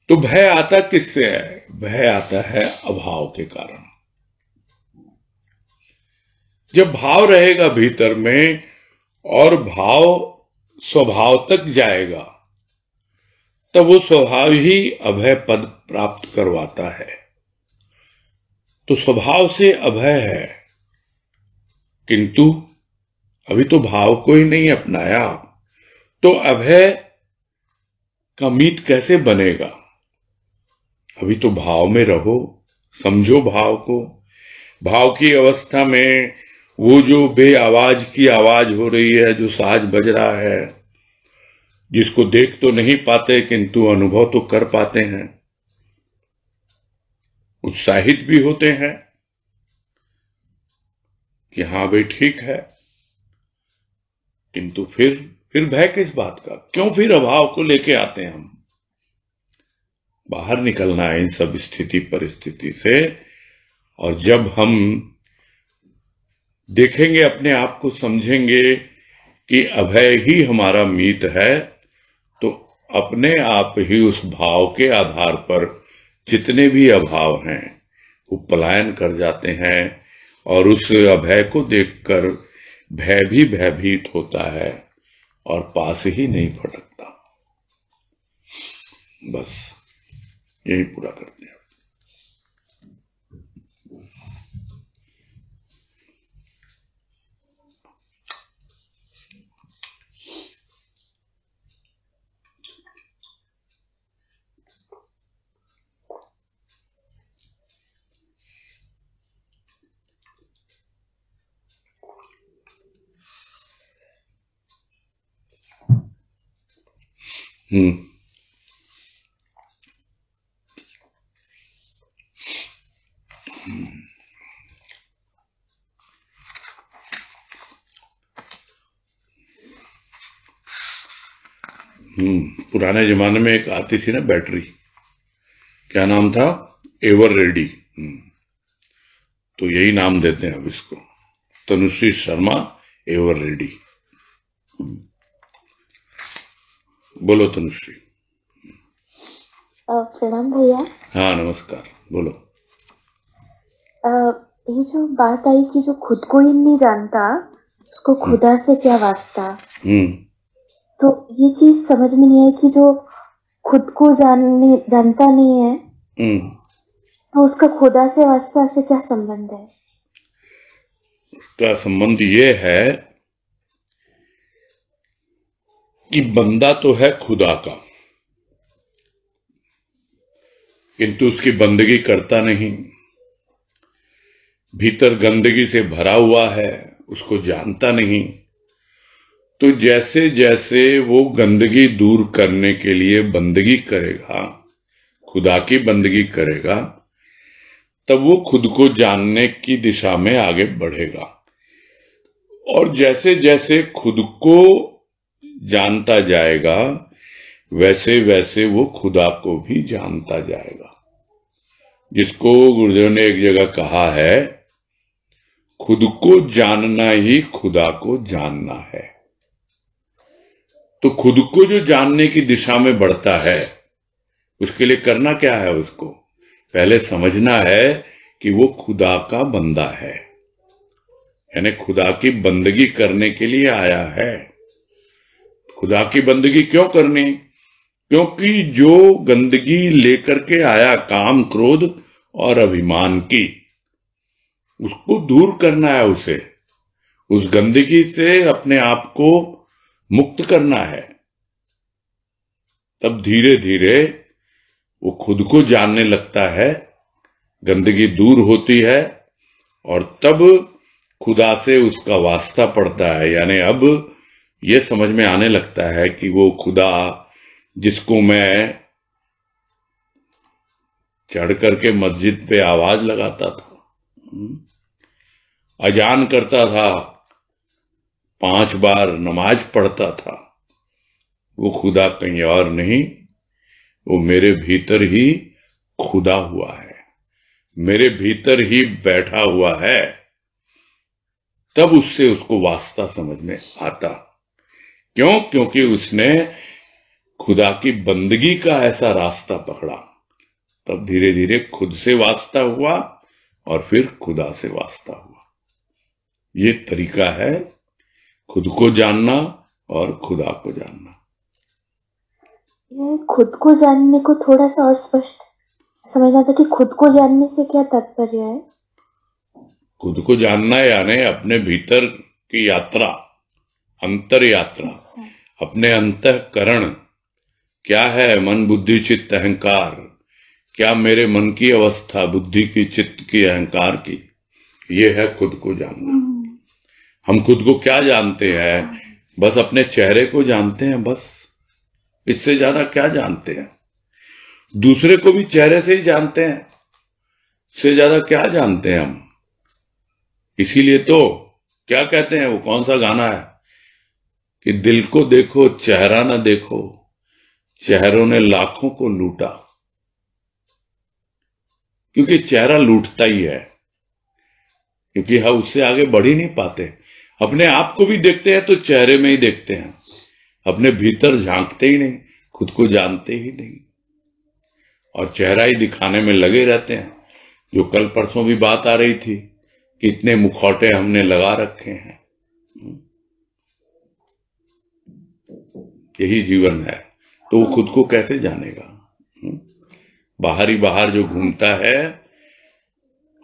तो भय आता किससे है? भय आता है अभाव के कारण। जब भाव रहेगा भीतर में और भाव स्वभाव तक जाएगा, तब वो स्वभाव ही अभय पद प्राप्त करवाता है। तो स्वभाव से अभय है, किंतु अभी तो भाव को ही नहीं अपनाया, तो अभय का मीत कैसे बनेगा? अभी तो भाव में रहो, समझो भाव को। भाव की अवस्था में वो जो बे आवाज की आवाज हो रही है, जो साज बज रहा है, जिसको देख तो नहीं पाते किंतु अनुभव तो कर पाते हैं, उत्साहित भी होते हैं कि हाँ भाई ठीक है, किंतु फिर भय किस बात का? क्यों फिर अभाव को लेके आते हैं हम? बाहर निकलना है इन सब स्थिति परिस्थिति से। और जब हम देखेंगे, अपने आप को समझेंगे कि अभय ही हमारा मीत है, तो अपने आप ही उस भाव के आधार पर जितने भी अभाव हैं वो पलायन कर जाते हैं, और उस अभय को देखकर भय भी भयभीत होता है और पास ही नहीं फटकता। बस यही पूरा करते हैं। पुराने जमाने में एक आती थी ना बैटरी, क्या नाम था, एवर रेडी। तो यही नाम देते हैं अब इसको, तनुश्री शर्मा एवर रेडी। बोलो तनुश्री। प्रणाम भैया। हाँ नमस्कार, बोलो। ये जो बात आई कि जो खुद को ही नहीं जानता उसको खुदा से क्या वास्ता, तो ये चीज समझ में नहीं आई कि जो खुद को जानता नहीं है तो उसका खुदा से वास्ता से क्या संबंध है? उसका संबंध ये है कि बंदा तो है खुदा का, किंतु उसकी बंदगी करता नहीं, भीतर गंदगी से भरा हुआ है, उसको जानता नहीं। तो जैसे जैसे वो गंदगी दूर करने के लिए बंदगी करेगा, खुदा की बंदगी करेगा, तब वो खुद को जानने की दिशा में आगे बढ़ेगा। और जैसे जैसे खुद को जानता जाएगा वैसे वैसे वो खुदा को भी जानता जाएगा, जिसको गुरुदेव ने एक जगह कहा है, खुद को जानना ही खुदा को जानना है। तो खुद को जो जानने की दिशा में बढ़ता है, उसके लिए करना क्या है, उसको पहले समझना है कि वो खुदा का बंदा है, यानी खुदा की बंदगी करने के लिए आया है। खुदा की बंदगी क्यों करनी? क्योंकि जो गंदगी लेकर के आया, काम, क्रोध और अभिमान की, उसको दूर करना है, उसे, उस गंदगी से अपने आप को मुक्त करना है। तब धीरे धीरे वो खुद को जानने लगता है, गंदगी दूर होती है और तब खुदा से उसका वास्ता पड़ता है। यानी अब ये समझ में आने लगता है कि वो खुदा जिसको मैं चढ़ करके मस्जिद पे आवाज लगाता था, अजान करता था, 5 बार नमाज पढ़ता था, वो खुदा कहीं और नहीं, वो मेरे भीतर ही खुदा हुआ है, मेरे भीतर ही बैठा हुआ है। तब उससे उसको वास्ता समझ में आता। क्यों? क्योंकि उसने खुदा की बंदगी का ऐसा रास्ता पकड़ा। तब धीरे धीरे खुद से वास्ता हुआ और फिर खुदा से वास्ता हुआ। ये तरीका है खुद को जानना और खुदा को जानना। ये खुद को जानने को थोड़ा सा और स्पष्ट समझना था कि खुद को जानने से क्या तात्पर्य है? खुद को जानना यानी अपने भीतर की यात्रा, अंतर यात्रा, अपने अंतःकरण क्या है, मन बुद्धि चित्त अहंकार, क्या मेरे मन की अवस्था, बुद्धि की, चित्त की, अहंकार की, ये है खुद को जानना। हम खुद को क्या जानते हैं? बस अपने चेहरे को जानते हैं, बस, इससे ज्यादा क्या जानते हैं? दूसरे को भी चेहरे से ही जानते हैं, इससे ज्यादा क्या जानते हैं हम? इसीलिए तो क्या कहते हैं, वो कौन सा गाना है कि दिल को देखो चेहरा ना देखो, चेहरों ने लाखों को लूटा। क्योंकि चेहरा लूटता ही है, क्योंकि हम उससे आगे बढ़ ही नहीं पाते। अपने आप को भी देखते हैं तो चेहरे में ही देखते हैं, अपने भीतर झांकते ही नहीं, खुद को जानते ही नहीं, और चेहरा ही दिखाने में लगे रहते हैं। जो कल परसों भी बात आ रही थी, कितने मुखौटे हमने लगा रखे हैं। यही जीवन है, तो वो खुद को कैसे जानेगा? बाहर ही बाहर जो घूमता है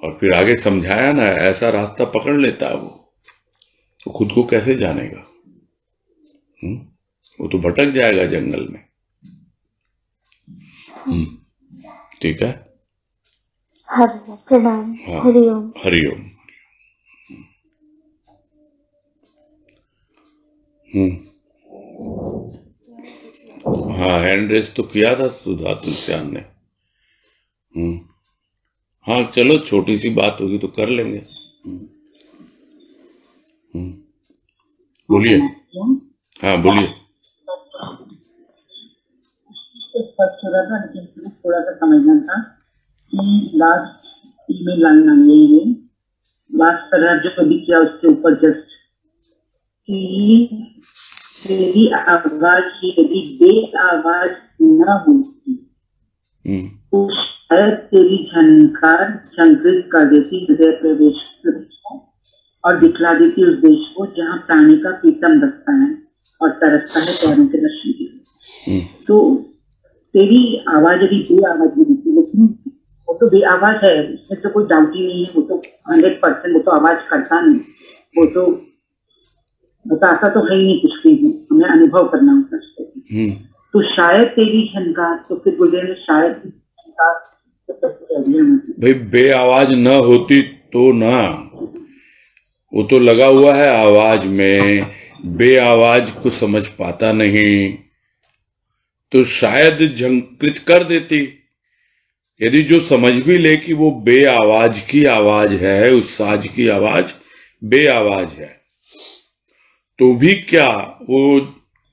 और फिर आगे समझाया ना, ऐसा रास्ता पकड़ लेता है वो, तो खुद को कैसे जानेगा? वो तो भटक जाएगा जंगल में। ठीक है, प्रणाम। हाँ, हरिओम। हरिओम। हाँ, हैंड रेस तो किया था सुधा तुलसियान ने। हाँ चलो, छोटी सी बात होगी तो कर लेंगे। बोलिए। हाँ बोलिए। से स्पष्ट हो रहा था, लेकिन सिर्फ थोड़ा सा समझना था कि लास्ट ईमेल लाइन आई है, लास्ट पैराग्राफ जो कभी किया उसके ऊपर जस्ट कि तेरी आवाज यदि बेआवाज न होती तो शायद तेरी झनकार झंकृत कर देती हृदय प्रवेश को और दिखला देती उस देश को जहाँ प्राणी का प्रीतम बसता है और तरसता है पैरों के दर्शन के लिए। तो तेरी आवाज यदि बेआवाज नहीं होती, लेकिन वो तो बेआवाज है, इसमें तो कोई डाउट ही नहीं है, वो तो 100% वो तो आवाज करता नहीं, वो तो बताता तो है ही नहीं कुछ भी, हमें अनुभव करना होता है। तो शायद तेरी झनकार, तो फिर गुजरे में शायद भाई बेआवाज न होती तो ना, वो तो लगा हुआ है आवाज में, बेआवाज को समझ पाता नहीं, तो शायद झंकृत कर देती। यदि जो समझ भी ले कि वो बेआवाज की आवाज है, उस साज की आवाज बेआवाज है, तो भी क्या वो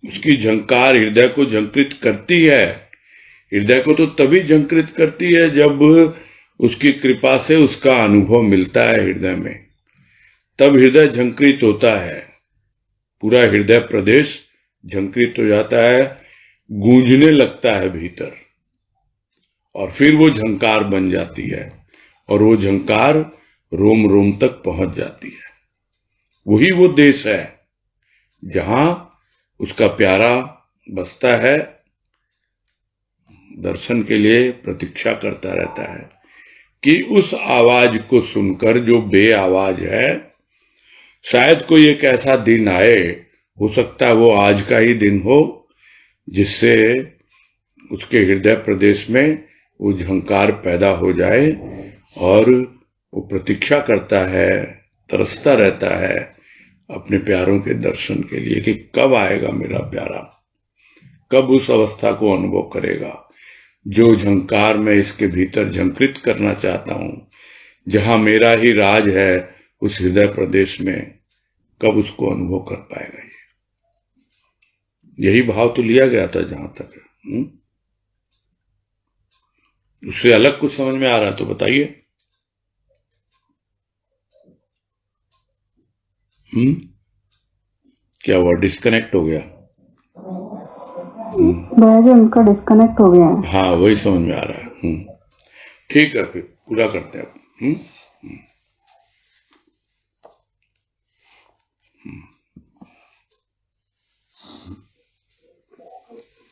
उसकी झंकार हृदय को झंकृत करती है। हृदय को तो तभी झंकृत करती है जब उसकी कृपा से उसका अनुभव मिलता है हृदय में, तब हृदय झंकृत होता है, पूरा हृदय प्रदेश झंकृत हो जाता है, गूंजने लगता है भीतर, और फिर वो झंकार बन जाती है और वो झंकार रोम रोम तक पहुंच जाती है। वही वो देश है जहां उसका प्यारा बसता है, दर्शन के लिए प्रतीक्षा करता रहता है कि उस आवाज को सुनकर जो बेआवाज है, शायद कोई एक ऐसा दिन आए, हो सकता है वो आज का ही दिन हो, जिससे उसके हृदय प्रदेश में वो झंकार पैदा हो जाए और वो प्रतीक्षा करता है, तरसता रहता है अपने प्यारों के दर्शन के लिए कि कब आएगा मेरा प्यारा, कब उस अवस्था को अनुभव करेगा जो झंकार मैं इसके भीतर झंकृत करना चाहता हूं, जहां मेरा ही राज है उस हृदय प्रदेश में, कब उसको अनुभव कर पाएगा। यही भाव तो लिया गया था जहां तक है। उससे अलग कुछ समझ में आ रहा है तो बताइए। क्या हुआ, डिस्कनेक्ट हो गया? भैया उनका डिस्कनेक्ट हो गया है। हाँ वही समझ में आ रहा है। ठीक है, फिर पूरा करते हैं।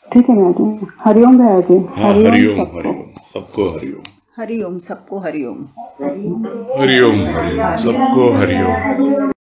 ठीक है भैया जी, हरिओम भैया जी। हाँ हरिओम, हरिओम सबको हरिओम, हरिओम सबको हरिओम, हरिओम सबको हरिओम।